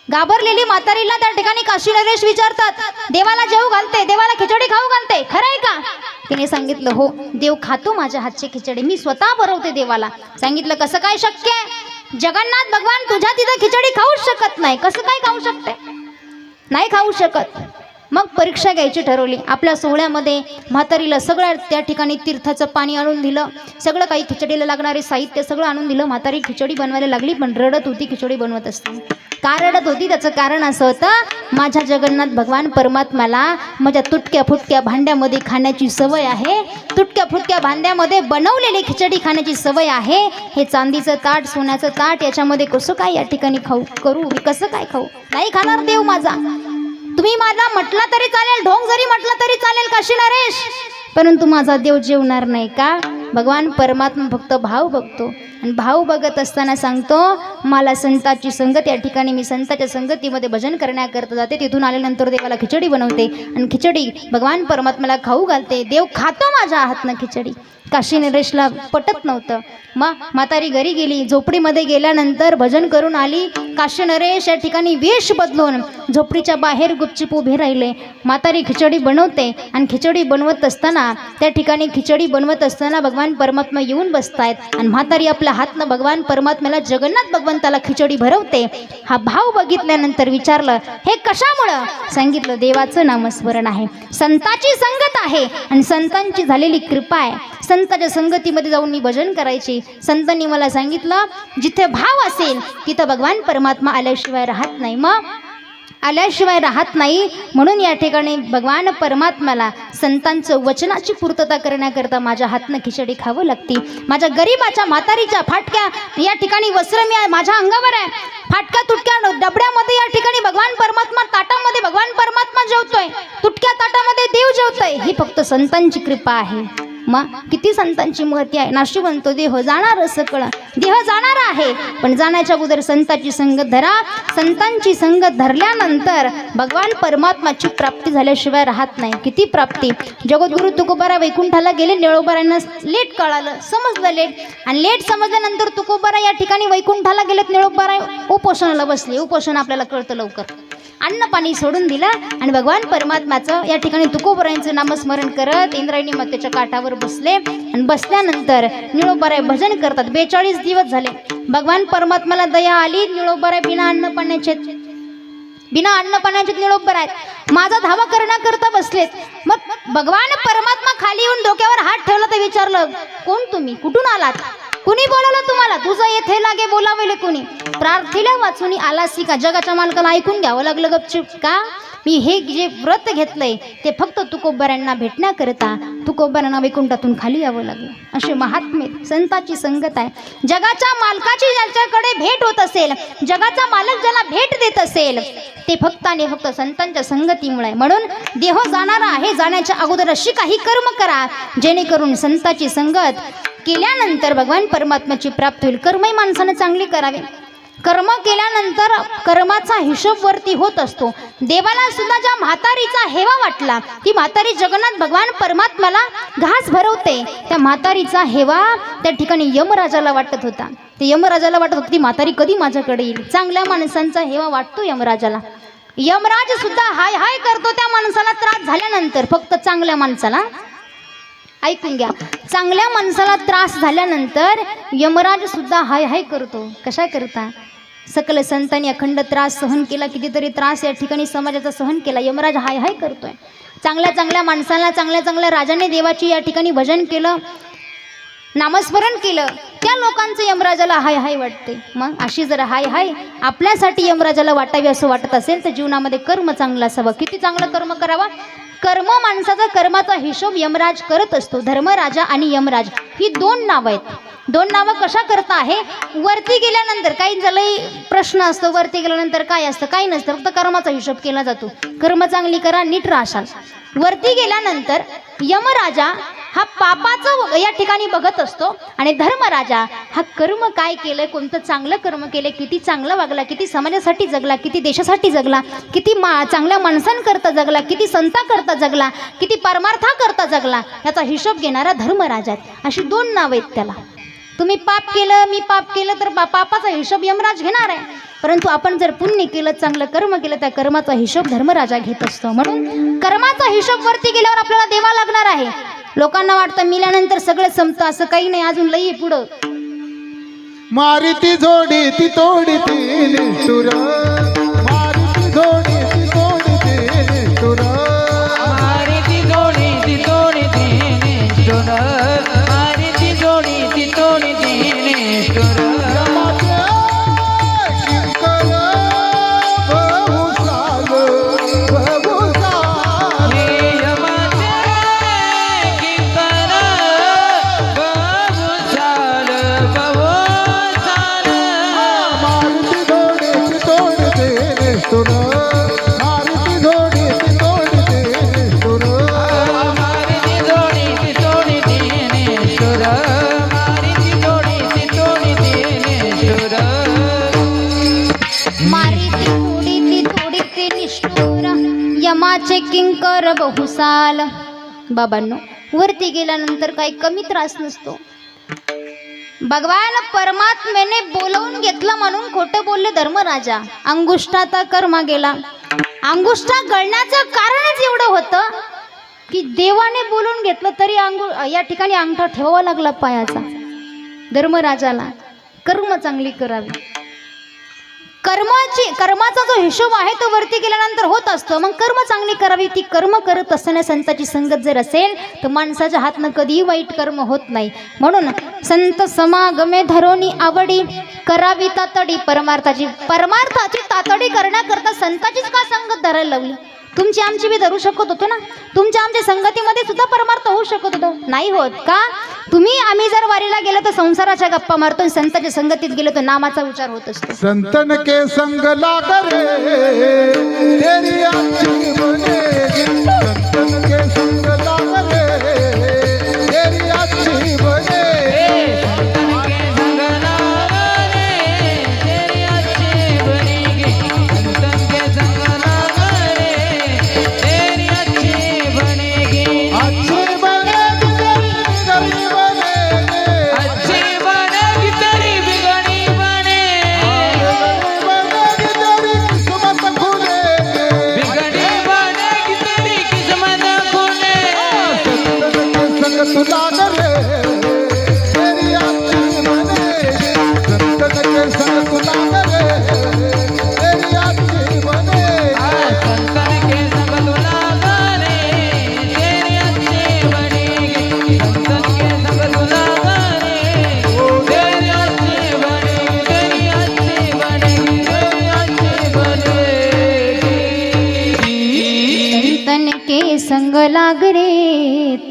घाबरलेली म्हातारीला त्या ठिकाणी काशी नरेश विचारतात, देवाला जेवू घालते, देवाला खिचडी खाऊ घालते, खरं आहे का? तिने सांगितलं, हो, देव खातो माझ्या हातची खिचडी, मी स्वतः बनवते देवाला. सांगितलं, कसं काय शक्य आहे? जगन्नाथ भगवान तुझ्या तिथं खिचडी खाऊच शकत नाही, कसं काय खाऊ शकते? नाही खाऊ शकत. मग परीक्षा घ्यायची ठरवली. आपल्या सोहळ्यामध्ये म्हातारीला सगळ्या त्या ठिकाणी तीर्थाचं पाणी आणून दिलं, सगळं काही खिचडीला लागणारे साहित्य सगळं आणून दिलं. म्हातारी खिचडी बनवायला लागली, पण रडत होती खिचडी बनवत असताना. का रडत होती? त्याचं कारण असं होतं, माझ्या जगन्नाथ भगवान परमात्म्याला माझ्या तुटक्या फुटक्या भांड्यामध्ये खाण्याची सवय आहे, तुटक्या फुटक्या भांड्यामध्ये बनवलेली खिचडी खाण्याची सवय आहे. हे चांदीचं ताट, सोन्याचं ताट, याच्यामध्ये कसं काय या ठिकाणी खाऊ करू, मी कसं काय खाऊ? नाही खाणार देव माझा. तुम्ही मला म्हटलं तरी चालेल, ढोंग जरी म्हटलं तरी चालेल काशी नरेश, परंतु माझा देव जेवणार नाही का? भगवान परमात्मा फक्त भाव बघतो, आणि भाव बघत असताना सांगतो, मला संताची संगत, या ठिकाणी मी संताच्या संगतीमध्ये भजन करण्याकरता जाते, तिथून आल्यानंतर देवाला खिचडी बनवते आणि खिचडी भगवान परमात्म्याला खाऊ घालते, देव खातो माझ्या हातनं खिचडी. काशी नरेशला पटत नव्हतं. मग म्हातारी घरी गेली. झोपडीमध्ये गेल्यानंतर भजन करून आली. काशी नरेश या ठिकाणी वेश बदलून झोपडीच्या बाहेर गुपचूप उभे राहिले. म्हातारी खिचडी बनवते आणि खिचडी बनवत असताना त्या ठिकाणी खिचडी बनवत असताना भगवान परमात्मा येऊन बसतायत आणि म्हातारी आपल्या हातनं भगवान परमात्म्याला, जगन्नाथ भगवंताला खिचडी भरवते. हा भाव बघितल्यानंतर विचारलं, हे कशामुळं? सांगितलं, देवाचं नामस्मरण आहे, संताची संगत आहे आणि संतांची झालेली कृपा आहे. संताच्या संगतीमध्ये जाऊन मी भजन करायची. संतांनी मला सांगितलं, जिथे भाव असेल तिथं भगवान परमात्मा आल्याशिवाय राहत नाही. मग आल्याशिवाय राहत नाही, म्हणून या ठिकाणी भगवान परमात्म्याला संतांचं वचनाची पूर्तता करण्याकरता माझ्या हातनं खिचडी खावं लागते. माझ्या गरीबाच्या म्हातारीच्या फाटक्या या ठिकाणी वस्त्र मी माझ्या अंगावर आहे, फाटक्या तुटक्या डबड्यामध्ये या ठिकाणी भगवान परमात्मा, ताटामध्ये भगवान परमात्मा जेवतोय, तुटक्या ताटामध्ये देव जेवतोय, ही फक्त संतांची कृपा आहे. मग किती संतांची महती आहे. नाशिवंतो देह जाणार सकळ, देह जाणार आहे, पण जाण्याच्या अगोदर संतांची संगत धरा. संतांची संगत धरल्यानंतर भगवान परमात्माची प्राप्ती झाल्याशिवाय राहत नाही. किती प्राप्ती! जगद्गुरु तुकोबारा वैकुंठाला गेले, निळोबारांना लेट कळालं, समजलं लेट, आणि लेट समजल्यानंतर तुकोबारा या ठिकाणी वैकुंठाला गेलेत. निळोबारा उपोषणाला बसले. उपोषण आपल्याला कळतं लवकर. अन्न पाणी सोडून दिलं आणि भगवान परमात्म्याचं या ठिकाणी तुकोबरायांचं नामस्मरण करत इंद्रायणी मातेच्या काठावर बसले आणि बसल्यानंतर निळोबाराय भजन करतात. 42 दिवस झाले. भगवान परमात्म्याला दया आली. निळोबाराय बिना अन्न पाण्याचे निळोबर आहेत. माझा धावा करण्याकरता बसलेत. मग भगवान परमात्मा खाली येऊन डोक्यावर हात ठेवला तर विचारलं, कोण तुम्ही, कुठून आलात, कुणी बोलवलं तुम्हाला, तुझं येथे लागे बोलावेले कुणी, प्रार्थीला वाचून आलासी का? जगाच्या मालकाला ऐकून घ्यावं लागलं गपचूप का? मी हे जे व्रत घेतलंय ते फक्त तुकोबारांना भेटण्याकरता तुकोबारांना वैकुंठातून खाली यावं लागलं. असे महात्मे संताची संगत आहे. जगाच्या मालकाची ज्याच्याकडे भेट होत असेल, जगाचा मालक ज्याला भेट देत असेल, ते फक्त आणि फक्त संतांच्या संगतीमुळे. म्हणून देह जाणारा आहे, जाण्याच्या अगोदर अशी काही कर्म करा जेणेकरून संताची संगत केल्यानंतर भगवान परमात्म्याची प्राप्ती होईल. कर्मही माणसाने चांगली करावे. कर्म केल्यानंतर कर्माचा हिशोब वरती होत असतो. देवाला सुद्धा ज्या म्हातारीचा हेवा वाटला, ती म्हातारी जगन्नाथ भगवान परमात्म्याला घास भरवते, त्या म्हातारीचा हेवा त्या ठिकाणी यमराजाला वाटत होता. ते यमराजाला वाटत होती, ती म्हातारी कधी माझ्याकडे येईल. चांगल्या माणसांचा हेवा वाटतो यमराजाला. यमराज सुद्धा हाय हाय करतो त्या माणसाला त्रास झाल्यानंतर. फक्त चांगल्या माणसाला, ऐकून घ्या, चांगल्या माणसाला त्रास झाल्यानंतर यमराज सुद्धा हाय हाय करतो. कशा करता? सकल संतांनी अखंड त्रास सहन केला, कितीतरी त्रास या ठिकाणी समाजाचा सहन केला. यमराज हाय हाय करतोय. चांगल्या चांगल्या माणसांना, चांगल्या चांगल्या राजाने देवाची या ठिकाणी भजन केलं, नामस्मरण केलं, त्या लोकांचं यमराजाला हाय हाय वाटते. मग अशी जर हाय हाय आपल्यासाठी यमराजाला वाटावी असं वाटत असेल तर जीवनामध्ये कर्म चांगलं असावं. किती चांगलं कर्म करावं. कर्म माणसाचा, कर्माचा हिशोब यमराज करत असतो. धर्मराजा आणि यमराज ही दोन नावं आहेत. दोन नावं कशा करता आहे. वरती गेल्यानंतर काही झालंय प्रश्न असतो, वरती गेल्यानंतर काय असतं, काही नसतं, फक्त कर्माचा हिशोब केला जातो. कर्म चांगली करा, नीट राहशाल. वरती गेल्यानंतर यमराजा हा पापाचं या ठिकाणी बघत असतो आणि धर्मराजा हा कर्म काय केलं, कोणतं चांगलं कर्म केलं, किती चांगलं वागला, किती समाजासाठी जगला, किती देशासाठी जगला, किती चांगल्या माणसांकरता जगला, किती संतांकरता जगला, किती परमार्थाकरता जगला, याचा हिशोब घेणारा धर्मराजा. अशी दोन नावं आहेत त्याला. तुम्ही पाप केलं, मी पाप केलं तर पापाचा हिशोब यमराज घेणार आहे, परंतु आपण जर पुण्य केलं, चांगलं कर्म केलं, त्या कर्माचा हिशोब धर्मराजा घेत असतो. म्हणून कर्माचा हिशोब वरती गेल्यावर आपल्याला देवा लागणार आहे. लोकांना वाटतं मिल्यानंतर सगळं संपतं, असं काही नाही, अजून लई पुढं. मारी ती जोडी ती तोडी ती निष्ठुर, मारी ती जोडी ती तोडी ती निष्ठुर, मारी ती जोडी ती तोडी ती निष्ठुर, मारी ती जोडी ती तोडी ती निष्ठुर. यमाचे किंकर बहुसाल. बाबांनो, वरती गेल्यानंतर काही कमी त्रास नसतो. भगवान परमात्म्याने बोलवून घेतलं म्हणून खोटं बोलले धर्मराजा. अंगुष्ठाचा कर्म गेला. अंगुष्ठा गळण्याचं कारणच एवढं होतं की देवाने बोलवून घेतलं तरी या ठिकाणी अंगठा ठेवावा लागला पायाचा धर्मराजाला. कर्म चांगली करावी. कर्माचा जो हिशोब आहे तो वरती गेल्यानंतर होत असतो. मग कर्म चांगली करावी. ती कर्म करत असताना संताची संगत जर असेल तर माणसाच्या हातनं कधीही वाईट कर्म होत नाही. म्हणून संत समागमे धरोनी आवडी, करावी तातडी परमार्थाची. परमार्थाची तातडी करण्याकरता संताचीच का संगत धरायला लावली. तुमची आमची बी धरू शकत होतो ना. तुमच्या आमच्या संगतीमध्ये सुद्धा परमार्थ होऊ शकत होतो. नाही होत का. तुम्ही आम्ही जर वारीला गेलो तर संसाराच्या गप्पा मारतो, संताच्या संगतीत गेलो तर नामाचा विचार होत असतो. संतन के संग लाग रे तेरी अच्छी बनेगी, संतन के संग लाग रे तेरी अच्छी बनेगी, संतन के संग लाग रे तेरी अच्छी बनेगी, संतन के संग लाग रे तेरी अच्छी बनेगी, अच्छी बनेगी तेरी बनेगी, अच्छी बनेगी तेरी बिगड़ी बनेगी तेरी किस्मत खुलेगी, बिगड़ी बनेगी तेरी किस्मत खुलेगी. संतन के संग तू लाग रे तेरी अच्छी बनेगी, संतन के संग तू लाग रे तेरी अच्छी बनेगी. संतन के संग तू लाग रे तेरी अच्छी बनेगी, संतन के संग तू लाग रे तेरी अच्छी बनेगी, तेरी अच्छी बनेगी, तेरी अच्छी बनेगी. संतन के संग लाग रे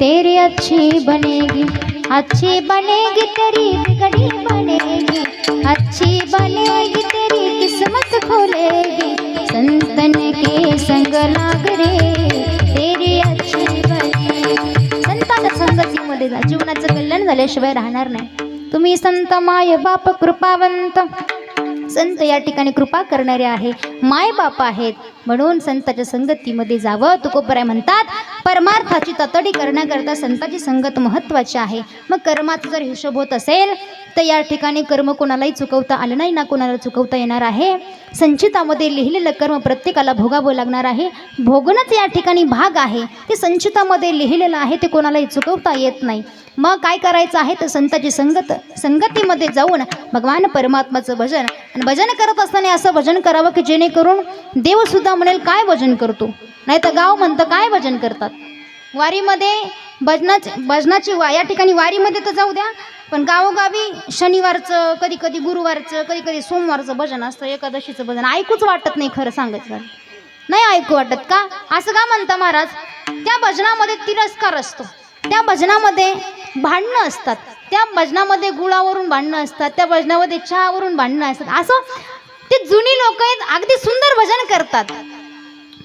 तेरी अच्छी बनेगी, अच्छी बनेगी तेरी बिगड़ी बनेगी, अच्छी बनेगी तेरी किस्मत खोलेगी. संतन के संग लाग रे तेरी अच्छी बनेगी. संताच्या संगतीमध्ये जा. जीवनाचं कल्याण झाल्याशिवाय राहणार नाही. तुम्ही संत माय बाप कृपावंत. संत या ठिकाणी कृपा करणारे आहे, माय बाप आहेत. म्हणून संताच्या संगतीमध्ये जावं. तुकोबराय म्हणतात परमार्थाची ततडी करण्याकरता संताची संगत महत्त्वाची आहे. मग कर्माचा जर हिशोब होत असेल तर या ठिकाणी कर्म कोणालाही चुकवता आलं नाही ना कोणाला चुकवता येणार आहे. संचितामध्ये लिहिलेलं कर्म प्रत्येकाला भोगावं लागणार आहे. भोगणंच या ठिकाणी भाग आहे. ते संचितामध्ये लिहिलेलं आहे, ते कोणालाही चुकवता येत नाही. मग काय करायचं आहे तर संताची संगतीमध्ये जाऊन भगवान परमात्माचं भजन, आणि भजन करत असताना असं भजन करावं की जेणेकरून देवसुद्धा म्हणेल काय भजन करतो, नाही तर गाव म्हणतं काय भजन करतात. वारीमध्ये भजनाची या ठिकाणी वारीमध्ये तर जाऊ द्या, पण गावोगावी शनिवारचं, कधी कधी गुरुवारचं, कधी कधी सोमवारचं भजन असतं, एकादशीचं भजन ऐकूच वाटत नाही. खरं सांगायचं नाही ऐकू वाटत का? असं का म्हणता महाराज? त्या भजनामध्ये तिरस्कार असतो, त्या भजनामध्ये भांडणं असतात, त्या भजनामध्ये गुळावरून भांडणं असतात, त्या भजनामध्ये चहावरून भांडणं असतात. असं ते जुनी लोक आहेत, अगदी सुंदर भजन करतात,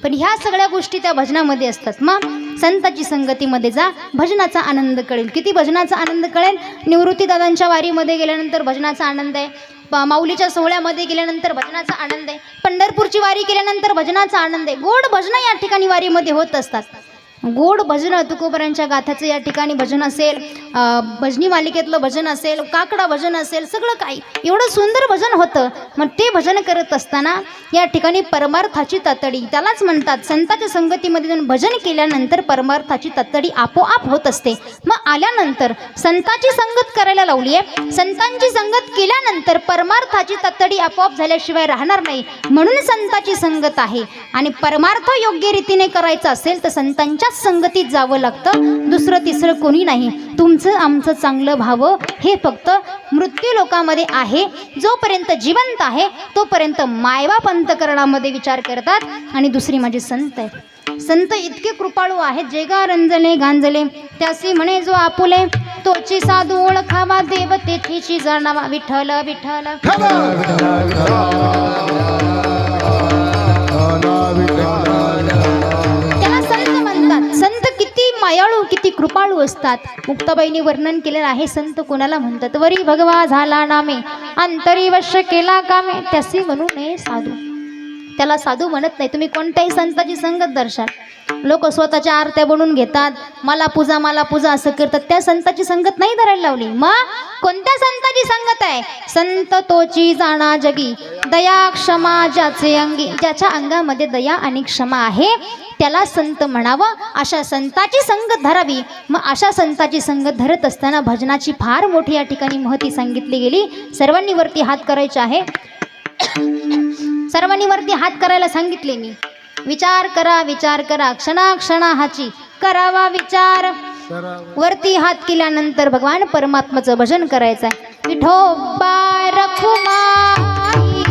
पण ह्या सगळ्या गोष्टी त्या भजनामध्ये असतात. मग संताची संगतीमध्ये जा, भजनाचा आनंद कळेल. किती भजनाचा आनंद कळेल? निवृत्तीदादांच्या वारीमध्ये गेल्यानंतर भजनाचा आनंद आहे, माऊलीच्या सोहळ्यामध्ये गेल्यानंतर भजनाचा आनंद आहे, पंढरपूरची वारी केल्यानंतर भजनाचा आनंद आहे. गोड भजनं या ठिकाणी वारीमध्ये होत असतात. गोड भजनं, तुकोबरांच्या गाथ्याचं या ठिकाणी भजन असेल, भजनी मालिकेतलं भजन असेल, काकडा भजन असेल, सगळं काही एवढं सुंदर भजन होतं. मग ते भजन करत असताना या ठिकाणी परमार्थाची तातडी, त्यालाच म्हणतात संताच्या संगतीमध्ये जाऊन भजन केल्यानंतर परमार्थाची तातडी आपोआप होत असते. मग आल्यानंतर संताची संगत करायला लावली आहे, संतांची संगत केल्यानंतर परमार्थाची तातडी आपोआप झाल्याशिवाय राहणार नाही, म्हणून संताची संगत आहे. आणि परमार्थ योग्य रीतीने करायचा असेल तर संतांच्या संगतीत जावं लागतं, दुसरं तिसरं कोणी नाही. तुमचं आमचं चांगलं व्हावं हे फक्त मृत्यू लोकामध्ये आहे. जोपर्यंत जिवंत आहे तोपर्यंत मायबाप अंतकरणामध्ये विचार करतात. आणि दुसरी माझी संत आहे, संत इतके कृपाळू आहेत, जे गा रंजले गांजले त्यासी म्हणे जो आपुले, तोची साधू ओळखावा देव तेथीची जाणावा. विठ्ठल विठ्ठल त्याला संत म्हणतात. संत किती मायाळू, किती कृपाळू असतात. मुक्ताबाईंनी वर्णन केलेलं आहे संत कोणाला म्हणतात. वरी भगवा झाला नामे, अंतरी वश्य केला कामे, त्यासी म्हणू नये साधू. त्याला साधू म्हणत नाही. तुम्ही कोणत्याही संताची संगत दर्शाल, लोक स्वतःच्या आरत्या बनवून घेतात, मला पूजा असं करतात. त्या संताची संगत नाही धरायला लावली. मग कोणत्या संताची संगत आहे? संत तोची जाणा जगी, दया क्षमा ज्याचे अंगी, ज्याच्या अंगामध्ये दया आणि क्षमा आहे त्याला संत म्हणावं. अशा संताची संगत धरावी. मग अशा संताची संगत धरत असताना भजनाची फार मोठी या ठिकाणी महती सांगितली गेली. सर्वांनी वरती हात करायचे आहे, सर्वांनी वरती हात करायला सांगितले मी. विचार करा क्षणाक्षणाची करावा विचार. वरती हात केल्यानंतर भगवान परमात्माचं भजन करायचं आहे. विठोबा रखुमाई,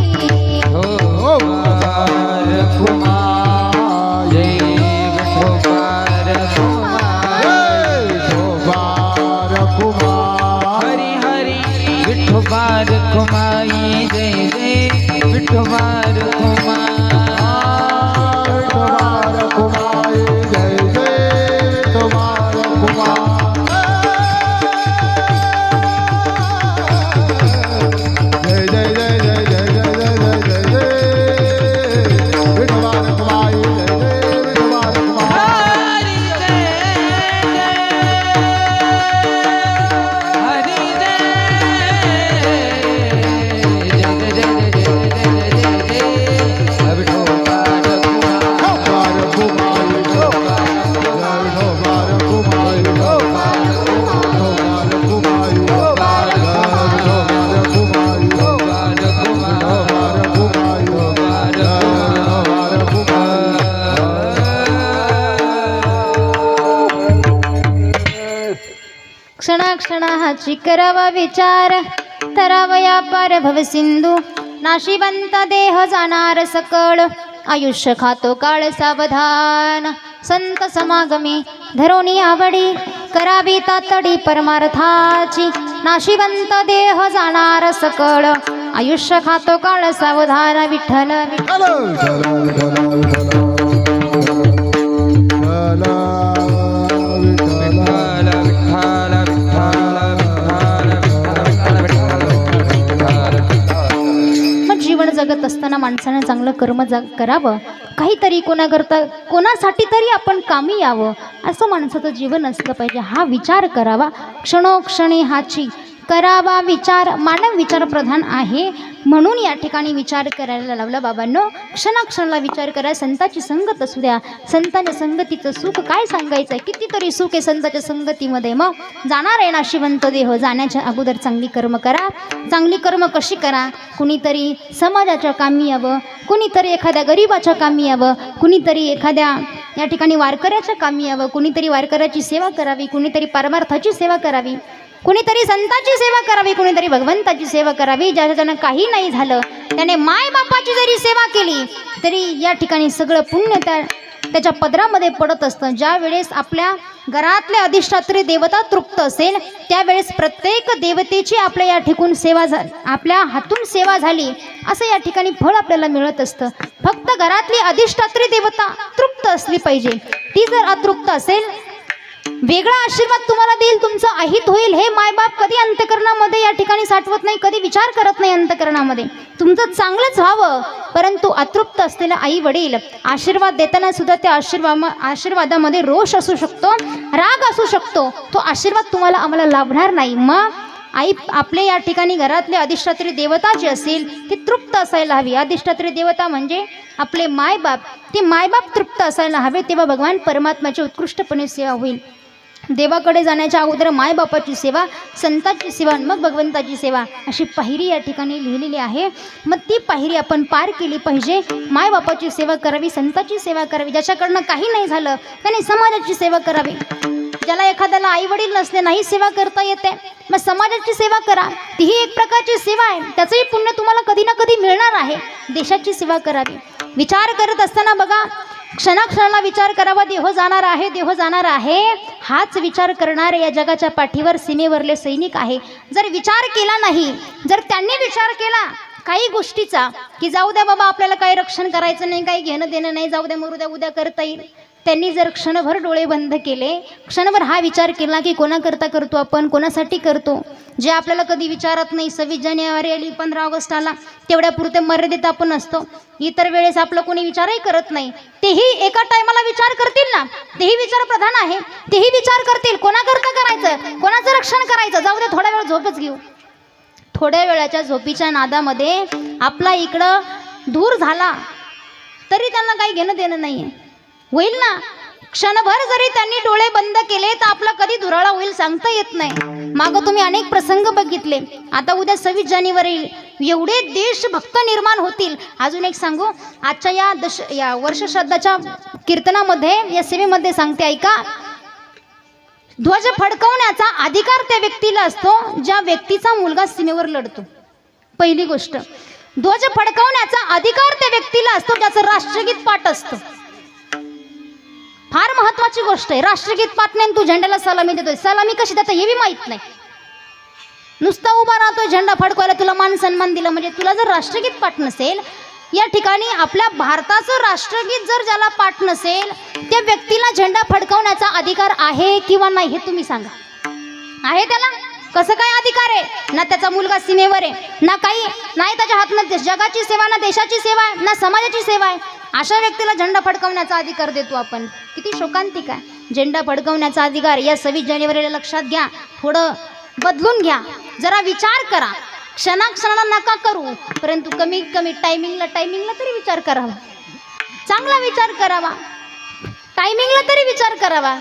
हरी हरी विठोबा रखुमाई, जय जय विठोबा रखुमाई. क्षणाक्षणाची करावा विचार, तरावया पार भव सिंधू. नाशिवंत देह जाणार सकळ, आयुष्य खातो काळ सावधान. संत समागमी धरोनी आवडी, करावी तातडी परमार्थाची. नाशिवंत देह जाणार सकळ, आयुष्य खातो काळ सावधान. विठ्ठल जगत असताना माणसानं चांगलं कर्म करावं, काहीतरी कोणासाठी तरी आपण कामी यावं, असं माणसाचं जीवन असलं पाहिजे. हा विचार करावा. क्षणोक्षणी हाची करावा विचार. मानव विचार प्रधान आहे, म्हणून या ठिकाणी विचार करायला लावला बाबांनो. क्षणाक्षणाला विचार करा. संताची संगत असू द्या. संतांच्या संगतीचं सुख काय सांगायचं आहे. कितीतरी सुख आहे संतांच्या संगतीमध्ये. मग जाणार आहे नाशिवंत देह, जाण्याच्या अगोदर चांगली कर्म करा. चांगली कर्म कशी करा. कुणीतरी समाजाच्या कामी यावं, कुणीतरी एखाद्या गरिबाच्या कामी यावं, कुणीतरी एखाद्या या ठिकाणी वारकऱ्याच्या कामी यावं, कुणीतरी वारकऱ्याची सेवा करावी, कुणीतरी परमार्थाची सेवा करावी, कुणीतरी संतांची सेवा करावी, कुणीतरी भगवंताची सेवा करावी. ज्याच्यानं काही नाही झालं, त्याने मायबापाची जरी सेवा केली तरी या ठिकाणी सगळं पुण्य त्याच्या पदरामध्ये पडत असतं. ज्या वेळेस आपल्या घरातले अधिष्ठात्री देवता तृप्त असेल, त्यावेळेस प्रत्येक देवतेची आपल्या या ठिकाणी सेवा आपल्या हातून सेवा झाली असं या ठिकाणी फळ आपल्याला मिळत असतं. फक्त घरातली अधिष्ठात्री देवता तृप्त असली पाहिजे. ती जर अतृप्त असेल, वेगळा आशीर्वाद तुम्हाला देईल, तुमचं अहित होईल, हे मायबाप कधी अंतकरणामध्ये या ठिकाणी साठवत नाही, कधी विचार करत नाही अंतकरणामध्ये. तुमचं चांगलंच व्हावं, परंतु अतृप्त असलेले आई वडील आशीर्वाद देताना सुद्धा त्या आशीर्वादामध्ये रोष असू शकतो, राग असू शकतो. तो आशीर्वाद तुम्हाला आम्हाला लाभणार नाही. मग आई आपले या ठिकाणी घरातले अधिष्ठात्री देवता जी असेल ती तृप्त असायला हवी. अधिष्ठात्री देवता म्हणजे आपले मायबाप, ते मायबाप तृप्त असायला हवे, तेव्हा भगवान परमात्म्याची उत्कृष्टपणे सेवा होईल. देवाकडे जाण्याच्या अगोदर मायबापाची सेवा, संतांची सेवा, मग भगवंताची सेवा, अशी पायरी या ठिकाणी लिहिलेली आहे. मग ती पायरी आपण पार केली पाहिजे. मायबापाची सेवा करावी, संतांची सेवा करावी. ज्याच्याकडनं काही नाही झालं त्याने समाजाची सेवा करावी. ज्याला एखाद्याला आई वडील नसले, नाही सेवा करता येते, मग समाजाची सेवा करा. तीही एक प्रकारची सेवा आहे, त्याचंही पुण्य तुम्हाला कधी ना कधी मिळणार आहे. देशाची सेवा करावी. विचार करत असताना बघा, क्षणाक्षणाला विचार करावा. देह जाणार आहे, देह जाणार आहे, हाच विचार करणारे या जगाच्या पाठीवर सीमेवरले सैनिक आहे. जर विचार केला नाही, जर त्यांनी विचार केला काही गोष्टीचा की जाऊ द्या बाबा, आपल्याला काही रक्षण करायचं नाही, काही घेणं देणं नाही, जाऊ द्या, मरू द्या, उद्या करता येईल, त्यांनी जर क्षणभर डोळे बंद केले, क्षणभर हा विचार केला की कोणाकरता करतो आपण, कोणासाठी करतो, जे आपल्याला कधी विचारत नाही. 26 जानेवारी आली, 15 ऑगस्ट आला, तेवढ्यापुरते मर्यादित आपण असतो. इतर वेळेस आपलं कोणी विचारही करत नाही. तेही एका टायमाला विचार करतील ना, तेही विचार प्रधान आहे, तेही विचार करतील कोणाकरता करायचं, कोणाचं रक्षण करायचं. जाऊ दे, थोड्या वेळ झोपच घेऊ. थोड्या वेळाच्या झोपीच्या नादामध्ये आपला इकडं धूर झाला तरी त्यांना काही घेणं देणं नाही आहे. होईल ना, क्षणभर जरी त्यांनी डोळे बंद केले तर आपला कधी धुराळा होईल सांगता येत नाही. मागं तुम्ही अनेक प्रसंग बघितले. आता उद्या 26 जानेवारी एवढे देशभक्त निर्माण होतील. अजून एक सांगू, आजच्या या वर्षश्राद्धाच्या कीर्तनामध्ये, या सेवेमध्ये सांगते ऐका. ध्वज फडकवण्याचा अधिकार त्या व्यक्तीला असतो ज्या व्यक्तीचा मुलगा सीमेवर लढतो. पहिली गोष्ट, ध्वज फडकवण्याचा अधिकार त्या व्यक्तीला असतो ज्याचं राष्ट्रगीत पाठ असतं. फार महत्वाची गोष्ट आहे. राष्ट्रगीत पाठ नाही, तू झेंड्याला सलामी देतोय. सलामी कशी देता हे बी माहीत नाही. नुसता उभा राहतोय झेंडा फडकवायला, तुला मान सन्मान दिला म्हणजे. तुला जर राष्ट्रगीत पाठ नसेल, या ठिकाणी आपल्या भारताचं राष्ट्रगीत जर ज्याला पाठ नसेल, त्या व्यक्तीला झेंडा फडकवण्याचा अधिकार आहे किंवा नाही हे तुम्ही सांगा. आहे त्याला? कसं काय अधिकार आहे? ना त्याचा मुलगा सीमेवर आहे, ना काही नाही, त्याच्या हातनं जगाची सेवा, ना देशाची सेवा आहे, ना समाजाची सेवा आहे. अशा व्यक्तीला झेंडा फडकवण्याचा अधिकार देतो आपण. किती शोकांतिक आहे. झेंडा फडकवण्याचा अधिकार या 26 जानेवारीला लक्षात घ्या. थोडं बदलून घ्या, जरा विचार करा. क्षणाक्षणाला नका करू, परंतु कमीत कमी टायमिंगला तरी विचार करावा. चांगला विचार करावा, टायमिंगला तरी विचार करावा.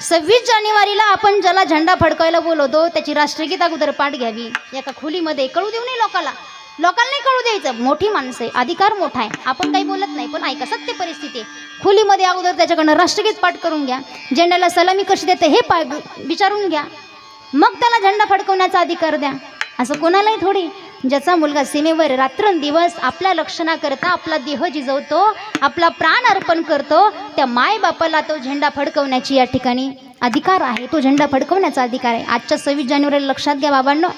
26 जानेवारीला आपण ज्याला झेंडा फडकायला बोलवतो त्याची राष्ट्रगीत अगोदर पाठ घ्यावी. एका खोलीमध्ये कळू देऊ नये लोकांना नाही कळू द्यायचं. मोठी माणसं आहे, अधिकार मोठा आहे, आपण काही बोलत नाही, पण ऐका सत्य परिस्थिती. खोलीमध्ये अगोदर त्याच्याकडनं राष्ट्रगीत पाठ करून घ्या. झेंड्याला सलामी कशी देते हे विचारून घ्या, मग त्याला झेंडा फडकवण्याचा अधिकार द्या. असं कोणालाही थोडी. ज्याचा मुलगा सीमेवर रात्रंदिवस आपल्या लक्षणाकरता आपला देह जिजवतो, आपला प्राण अर्पण करतो, त्या मायबापाला तो झेंडा फडकवण्याची या ठिकाणी अधिकार आहे. तो झेंडा फडकवण्याचा अधिकार आहे. आजच्या 26 जानेवारीला लक्षात घ्या बाबांनो.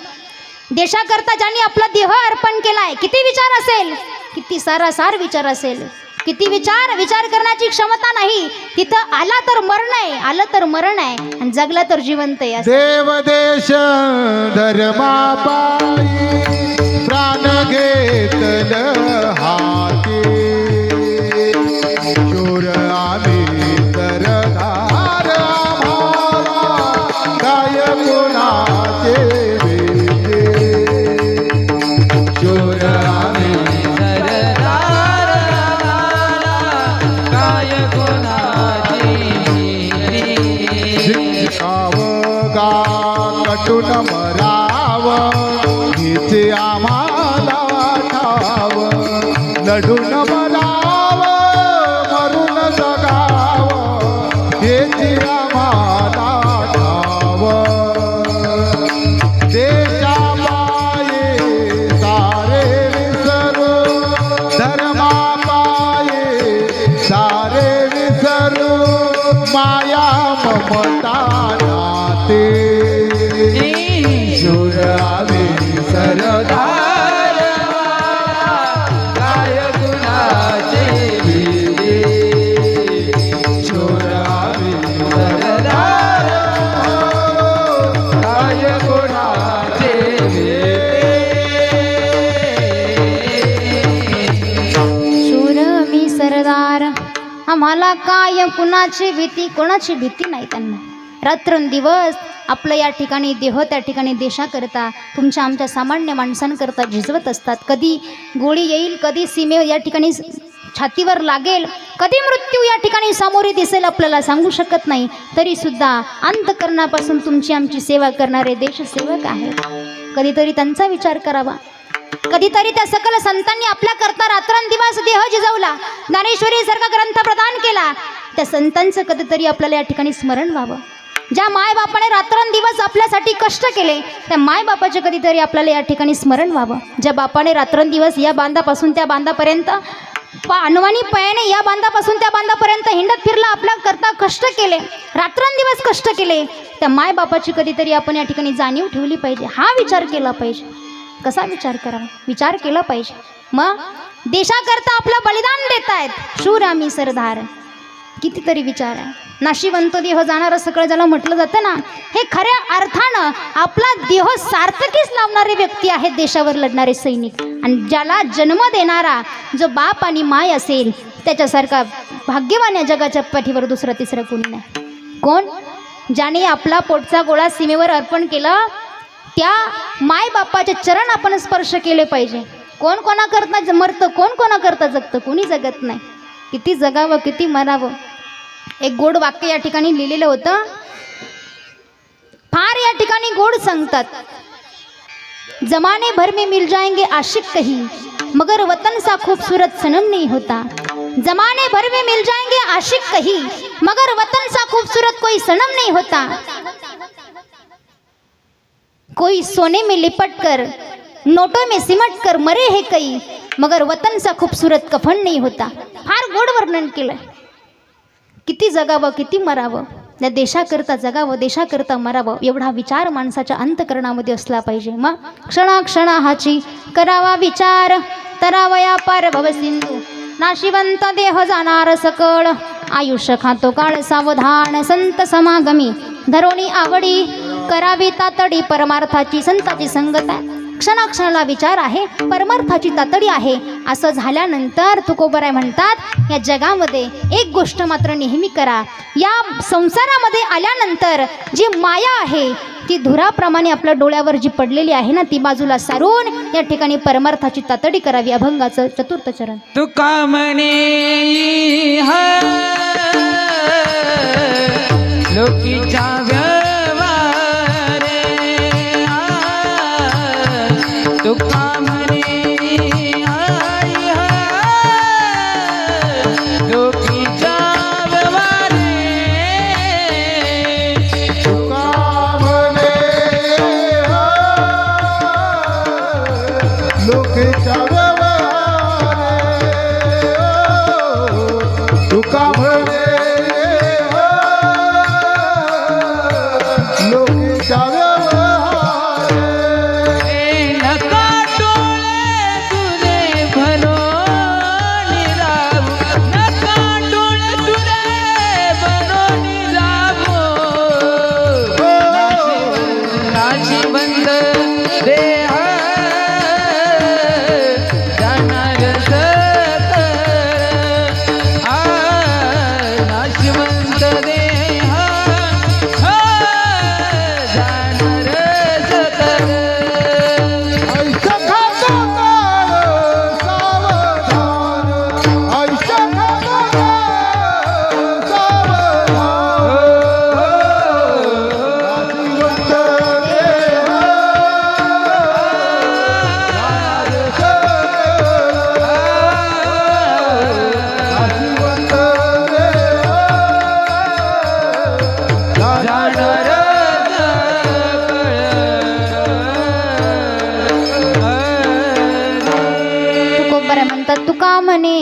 देशाकरता ज्यांनी आपला देह अर्पण केलाय, किती विचार असेल, किती सारासार विचार असेल, किती विचार करण्याची क्षमता नाही. तिथं आला तर मरण आहे, आलं तर मरण आहे, आणि जगला तर जिवंत आहे. देव देश धर्मापायी प्राण घेतल हाती, शूर आम्ही तर धार आम्हाला काय गुणाचे विसरू माया ममता नाते शूरावे सरदार काय गुणाचे भिडे शूरावे सरदार काय गुणाचे शूर मी सरदार, आम्हाला काय कुणाची भीती, कोणाची भीती नाही त्यांना. रात्रंदिवस आपलं या ठिकाणी देह त्या ठिकाणी देशाकरता तुमच्या आमच्या सामान्य माणसांकरता झिजवत असतात. कधी गोळी येईल, कधी सीमे या ठिकाणी छातीवर लागेल, कधी मृत्यू या ठिकाणी सामोरे दिसेल आपल्याला सांगू शकत नाही. तरीसुद्धा अंतःकरणापासून तुमची आमची सेवा करणारे देशसेवक आहेत. कधीतरी त्यांचा विचार करावा. कधीतरी त्या सकल संतांनी आपल्या करता रात्रंदिवस देह जिजवला, ज्ञानेश्वरी सारखा ग्रंथ प्रदान केला. त्या संतांचं कधीतरी आपल्याला या ठिकाणी स्मरण व्हावं. ज्या मायबापाने रात्रंदिवस आपल्यासाठी कष्ट केले, त्या मायबापाचे कधीतरी आपल्याला या ठिकाणी स्मरण व्हावं. ज्या बापाने रात्रंदिवस या बांधापासून त्या बांधापर्यंत अनवाणी पायाने या बांधापासून त्या बांधापर्यंत हिंडत फिरला, आपल्या करता कष्ट केले, रात्रंदिवस कष्ट केले, त्या मायबापाची कधीतरी आपण या ठिकाणी जाणीव ठेवली पाहिजे. हा विचार केला पाहिजे. कसा विचार करावा? विचार केला पाहिजे. मग देशाकरता आपलं बलिदान देत आहेत शूर आम्ही सरदार. कितीतरी विचार आहे. नाशिवंत देह जाणारं सगळं ज्याला म्हटलं जातं ना, हे खऱ्या अर्थानं आपला देह सार्थकीच लावणारे व्यक्ती आहेत, देशावर लढणारे सैनिक. आणि ज्याला जन्म देणारा जो बाप आणि माय असेल, त्याच्यासारखा भाग्यवान या जगाच्या पाठीवर दुसरं तिसरं कोणी नाही. कोण? ज्याने आपला पोटचा गोळा सीमेवर अर्पण केलं, त्या मायबापाचे चरण आपण स्पर्श केले पाहिजे. कोण कोणाकरता मरतं, कोण कोणाकरता जगतं, कोणी जगत नाही. किती जगावं, किती मरावं. एक गोड वाक्य या ठिकाणी लिहिलेलं होतं. फार या ठिकाणी गोड सांगतात. जमाने भर में मिल जाएंगे आशिक कहीं, मगर वतन सा खूबसूरत सनम नहीं होता. जमाने भर में मिल जाएंगे आशिक कहीं, मगर वतन सा खूबसूरत कोई सनम नहीं होता. कोई सोने में लिपट कर, नोटों में सिमट कर मरे है कई, मगर वतन सा खूबसूरत कफन नहीं होता. फार गोड वर्णन केलं. किती जगावं, किती मरावं, त्या देशाकरता जगावं, देशाकरता मरावं, एवढा विचार माणसाच्या अंतकरणामध्ये असला पाहिजे. मग क्षणाक्षणाहाची करावा विचार, तरावया पार भवसिंधू. नाशिवंत देह जाणार सकळ, आयुष्य खातो काळ सावधान. संत समागमी धरोणी आवडी, करावी तातडी परमार्थाची. संताची संगत आहे, क्षणाक्षणाला विचार आहे, परमार्थाची तातडी आहे. असं झाल्यानंतर तुकोबराय म्हणतात, या जगामध्ये एक गोष्ट मात्र नेहमी करा. या संसारामध्ये आल्यानंतर जी माया आहे ती धुराप्रमाणे आपल्या डोळ्यावर जी पडलेली आहे ना, ती बाजूला सारून या ठिकाणी परमार्थाची तातडी करावी. अभंगाचं चतुर्थ चरण. तुका म्हणे लोकीच्या व्यवहारे, तुका म्हणे लोकीच्या व्यवहारे, तुका म्हणे लोकेच्या व्यवहारे, तुका म्हणे लोकेच्या व्यवहारे. नका डोळे तुझे भरून राहू, नका डोळे तुझे भरून राहू. नाशिवंत देह जाणार सकळ, नाशिवंत देह जाणार सकळ. आयुष्य खातो काळ सावधान, आयुष्य खातो काळ सावधान. नाशिवंत देह जाणार सकळ, नाशिवंत देह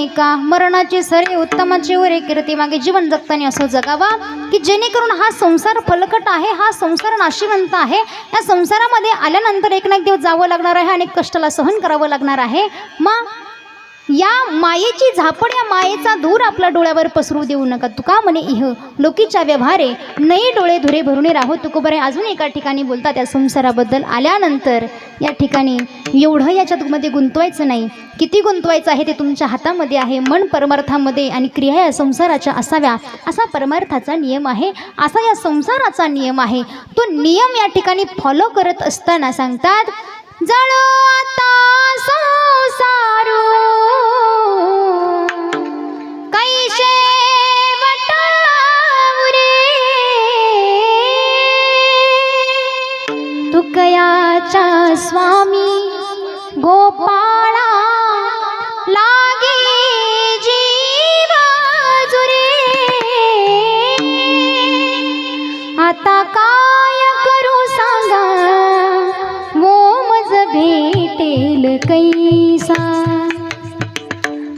नये का? मरणाची सरे उत्तमाची वरे कीर्ती मागे जीवन जगताना असं जगावा की जेणेकरून हा संसार फलकट आहे, हा संसार नाशिवंत आहे. या संसारामध्ये आल्यानंतर एक ना एक दिवस जावं लागणार आहे, अनेक कष्टाला सहन करावं लागणार आहे. मग या मायेची झापड, या मायेचा धूर आपल्या डोळ्यावर पसरू देऊ नका. तुका म्हणे इह लोकीच्या व्यवहारे नाही डोळे धुरे भरूने राहो. तुकोबरे अजून एका ठिकाणी बोलतात या संसाराबद्दल. आल्यानंतर या ठिकाणी एवढं याच्यामध्ये गुंतवायचं नाही. किती गुंतवायचं आहे ते तुमच्या हातामध्ये आहे. मन परमार्थामध्ये आणि क्रिया या संसाराच्या असाव्या, असा परमार्थाचा नियम आहे, असा या संसाराचा नियम आहे. तो नियम या ठिकाणी फॉलो करत असताना सांगतात, जळो आता संसारू कैशे वटावरे, तुकयाचा स्वामी गोपाळा लागे जीवा जुरे. आता काय करू सांगा, वो मज भेटेल कैसा.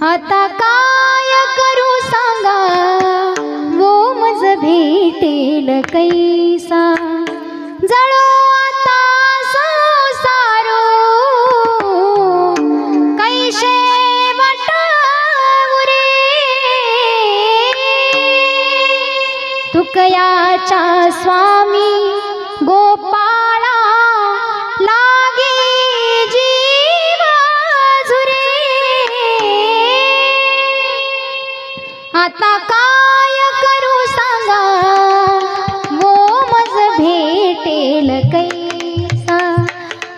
आता काय करू सांगा, वो मज भेटेल कैसा. जळो आता संसारो कैशे वटावरे, तुकयाचा स्वामी गोपाळा लागे जीवा झुरे. आता काय करू सांगा, वो मज भेटेल कैसा.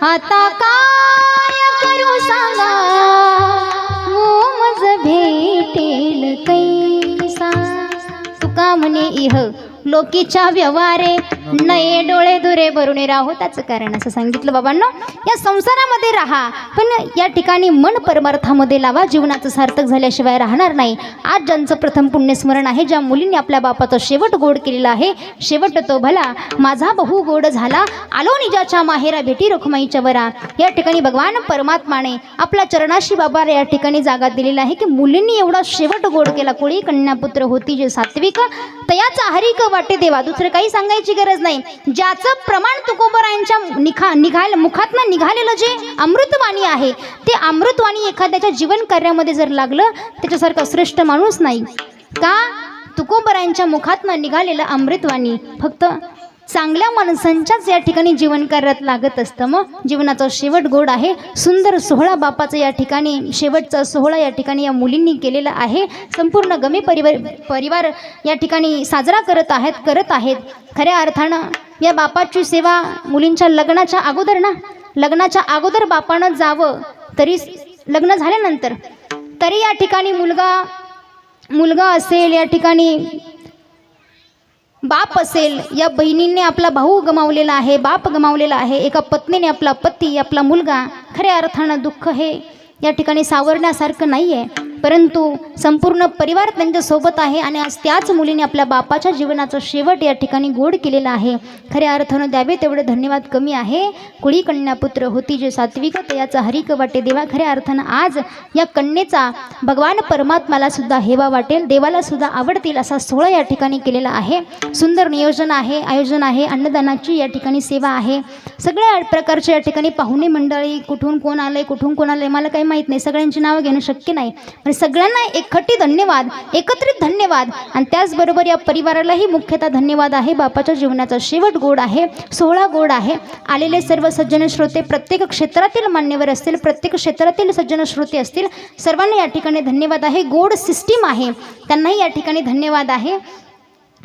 आता काय करू सांगा, वो मज भेटेल कैसा. तुका म्हणे इह लोकीच्या व्यवहारे नये डोळे दुरे भरूने राहो. त्याचं कारण असं सांगितलं बाबांनो, या संसारामध्ये राहा, पण या ठिकाणी मन परमार्थामध्ये लावा. जीवनाचं सार्थक झाल्याशिवाय राहणार नाही. आज ज्यांचं प्रथम पुण्यस्मरण आहे, ज्या मुलींनी आपल्या बापाचा शेवट गोड केलेला आहे, शेवट तो भला माझा बहु गोड झाला, आलो निजाच्या माहेरा भेटी रुखमाईच्या वरा. या ठिकाणी भगवान परमात्माने आपल्या चरणाशी बाबा या ठिकाणी जागा दिलेला आहे की मुलींनी एवढा शेवट गोड केला. कोळी कन्यापुत्र होती जे सात्विक, तयाचा हरिक वाटे देवा. दुसरं काही सांगायची गरज नाही. ज्याचं प्रमाण तुकोबरायांच्या मुखातनं निघालेलं जे अमृतवाणी आहे, ते अमृतवाणी एखाद्याच्या जीवन कार्यामध्ये जर लागलं, त्याच्यासारखा श्रेष्ठ माणूस नाही. का? तुकोबरायांच्या मुखातनं निघालेलं अमृतवाणी फक्त चांगल्या माणसांच्याच या ठिकाणी जीवन कार्यात लागत असतं. मग जीवनाचा शेवट गोड आहे. सुंदर सोहळा बापाचा या ठिकाणी, शेवटचा सोहळा या ठिकाणी या मुलींनी केलेला आहे. संपूर्ण गमे परिवार या ठिकाणी साजरा करत आहेत. खऱ्या अर्थानं या बापाची सेवा मुलींच्या लग्नाच्या अगोदर बापानं जावं, तरी लग्न झाल्यानंतर तरी या ठिकाणी मुलगा असेल, या ठिकाणी बाप असेल, या बहिणींनी आपला भाऊ गमावलेला आहे, बाप गमावलेला आहे, एका पत्नीने आपला पती, आपला मुलगा. खऱ्या अर्थानं दुःख हे या ठिकाणी सावरण्यासारखं नाही आहे, परंतु संपूर्ण परिवार त्यांच्यासोबत आहे आणि आज त्याच मुलीने आपल्या बापाच्या जीवनाचा शेवट या ठिकाणी गोड केलेला आहे. खऱ्या अर्थानं द्यावे तेवढे धन्यवाद कमी आहे. कुळी कन्यापुत्र होती जे सात्विक, तयाचा हरिक वाटे देवा. खऱ्या अर्थानं आज या कन्येचा भगवान परमात्माला सुद्धा हेवा वाटेल, देवाला सुद्धा आवडतील असा सोहळा या ठिकाणी केलेला आहे. सुंदर नियोजन आहे, आयोजन आहे, अन्नदानाची या ठिकाणी सेवा आहे. सगळ्या प्रकारचे या ठिकाणी पाहुणे मंडळी, कुठून कोण आले मला काही माहीत नाही, सगळ्यांची नावं घेणं शक्य नाही, पण सगळ्यांना एकखट्टी धन्यवाद, एकत्रित धन्यवाद. आणि त्याचबरोबर या परिवारालाही मुख्यतः धन्यवाद आहे. बापाच्या जीवनाचा शेवट गोड आहे, सोहळा गोड आहे. आलेले सर्व सज्जन श्रोते, प्रत्येक क्षेत्रातील मान्यवर असतील, प्रत्येक क्षेत्रातील सज्जन श्रोते असतील, सर्वांना या ठिकाणी धन्यवाद आहे. गोड सिस्टीम आहे, त्यांनाही या ठिकाणी धन्यवाद आहे.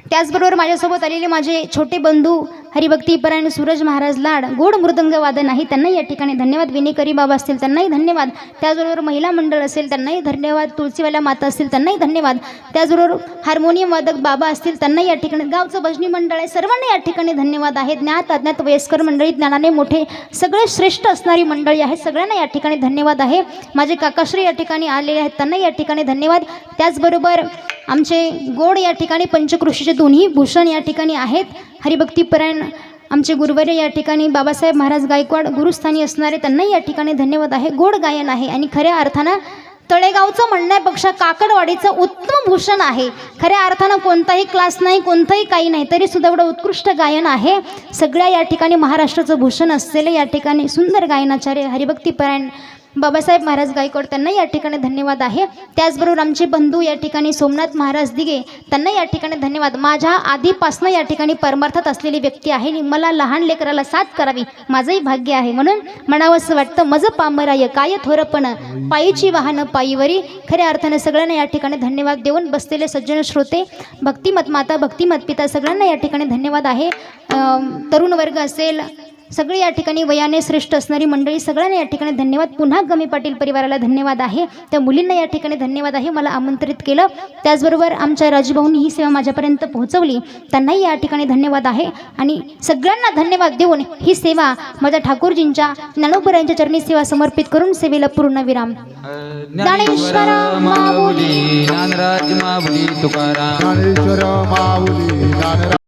त्याचबरोबर माझ्यासोबत आलेले माझे छोटे बंधू हरिभक्तीपरायण सूरज महाराज लाड, गोड मृदंग वादन आहे, त्यांनाही या ठिकाणी धन्यवाद. विनेकरी बाबा असतील त्यांनाही धन्यवाद. त्याचबरोबर महिला मंडळ असेल त्यांनाही धन्यवाद. तुळशीवाल्या माता असतील त्यांनाही धन्यवाद. त्याचबरोबर हार्मोनियम वादक बाबा असतील त्यांनाही या ठिकाणी, गावचं भजनी मंडळ आहे, सर्वांना या ठिकाणी धन्यवाद आहे. ज्ञात अज्ञात वयस्कर मंडळी, ज्ञानाने मोठे सगळे श्रेष्ठ असणारी मंडळी आहेत, सगळ्यांना या ठिकाणी धन्यवाद आहे. माझे काकाश्री या ठिकाणी आलेले आहेत, त्यांनाही या ठिकाणी धन्यवाद. त्याचबरोबर आमचे गोड या ठिकाणी पंचकृषीचे दोन्ही भूषण या ठिकाणी आहेत. हरिभक्तीपरायण आमचे गुरुवर्य या ठिकाणी बाबासाहेब महाराज गायकवाड गुरुस्थानी असणारे, त्यांनाही या ठिकाणी धन्यवाद आहे. गोड गायन आहे आणि खऱ्या अर्थानं तळेगावचं म्हणण्यापेक्षा काकडवाडीचं उत्तम भूषण आहे. खऱ्या अर्थानं कोणताही क्लास नाही, कोणतंही काही नाही, तरी सुद्धा एवढं उत्कृष्ट गायन आहे. सगळ्या या ठिकाणी महाराष्ट्राचं भूषण असलेलं या ठिकाणी सुंदर गायनाचार्य हरिभक्तीपरायण बाबासाहेब महाराज गायकवाड, त्यांना या ठिकाणी धन्यवाद आहे. त्याचबरोबर आमचे बंधू या ठिकाणी सोमनाथ महाराज दिघे, त्यांना या ठिकाणी धन्यवाद. माझ्या आधीपासनं या ठिकाणी परमार्थात असलेली व्यक्ती आहे आणि मला लहान लेकराला साथ करावी माझंही भाग्य आहे. म्हणून म्हणावंसं वाटतं, मज पामराय काय थोरपण पायीची वाहनं पायीवरी. खऱ्या अर्थानं सगळ्यांना या ठिकाणी धन्यवाद देऊन बसलेले सज्जन श्रोते, भक्तिमत माता, भक्तिमत पिता, सगळ्यांना या ठिकाणी धन्यवाद आहे. तरुण वर्ग असेल, सगळी या ठिकाणी वयाने श्रेष्ठ असणारी मंडळी, सगळ्यांना या ठिकाणी धन्यवाद. पुन्हा गमी पाटील परिवाराला धन्यवाद आहे. त्या मुलींना या ठिकाणी धन्यवाद आहे, मला आमंत्रित केलं. त्याचबरोबर आमच्या राजूभाऊंनी ही सेवा माझ्यापर्यंत पोहोचवली, त्यांनाही या ठिकाणी धन्यवाद आहे. आणि सगळ्यांना धन्यवाद देऊन ही सेवा माझ्या ठाकूरजींच्या ज्ञानोबरायांच्या चरणी सेवा समर्पित करून सेवेला पूर्ण विराम. ज्ञानेश्वर माऊली, ज्ञानराज माऊली तुकाराम. ज्ञानेश्वर माऊली ज्ञानराज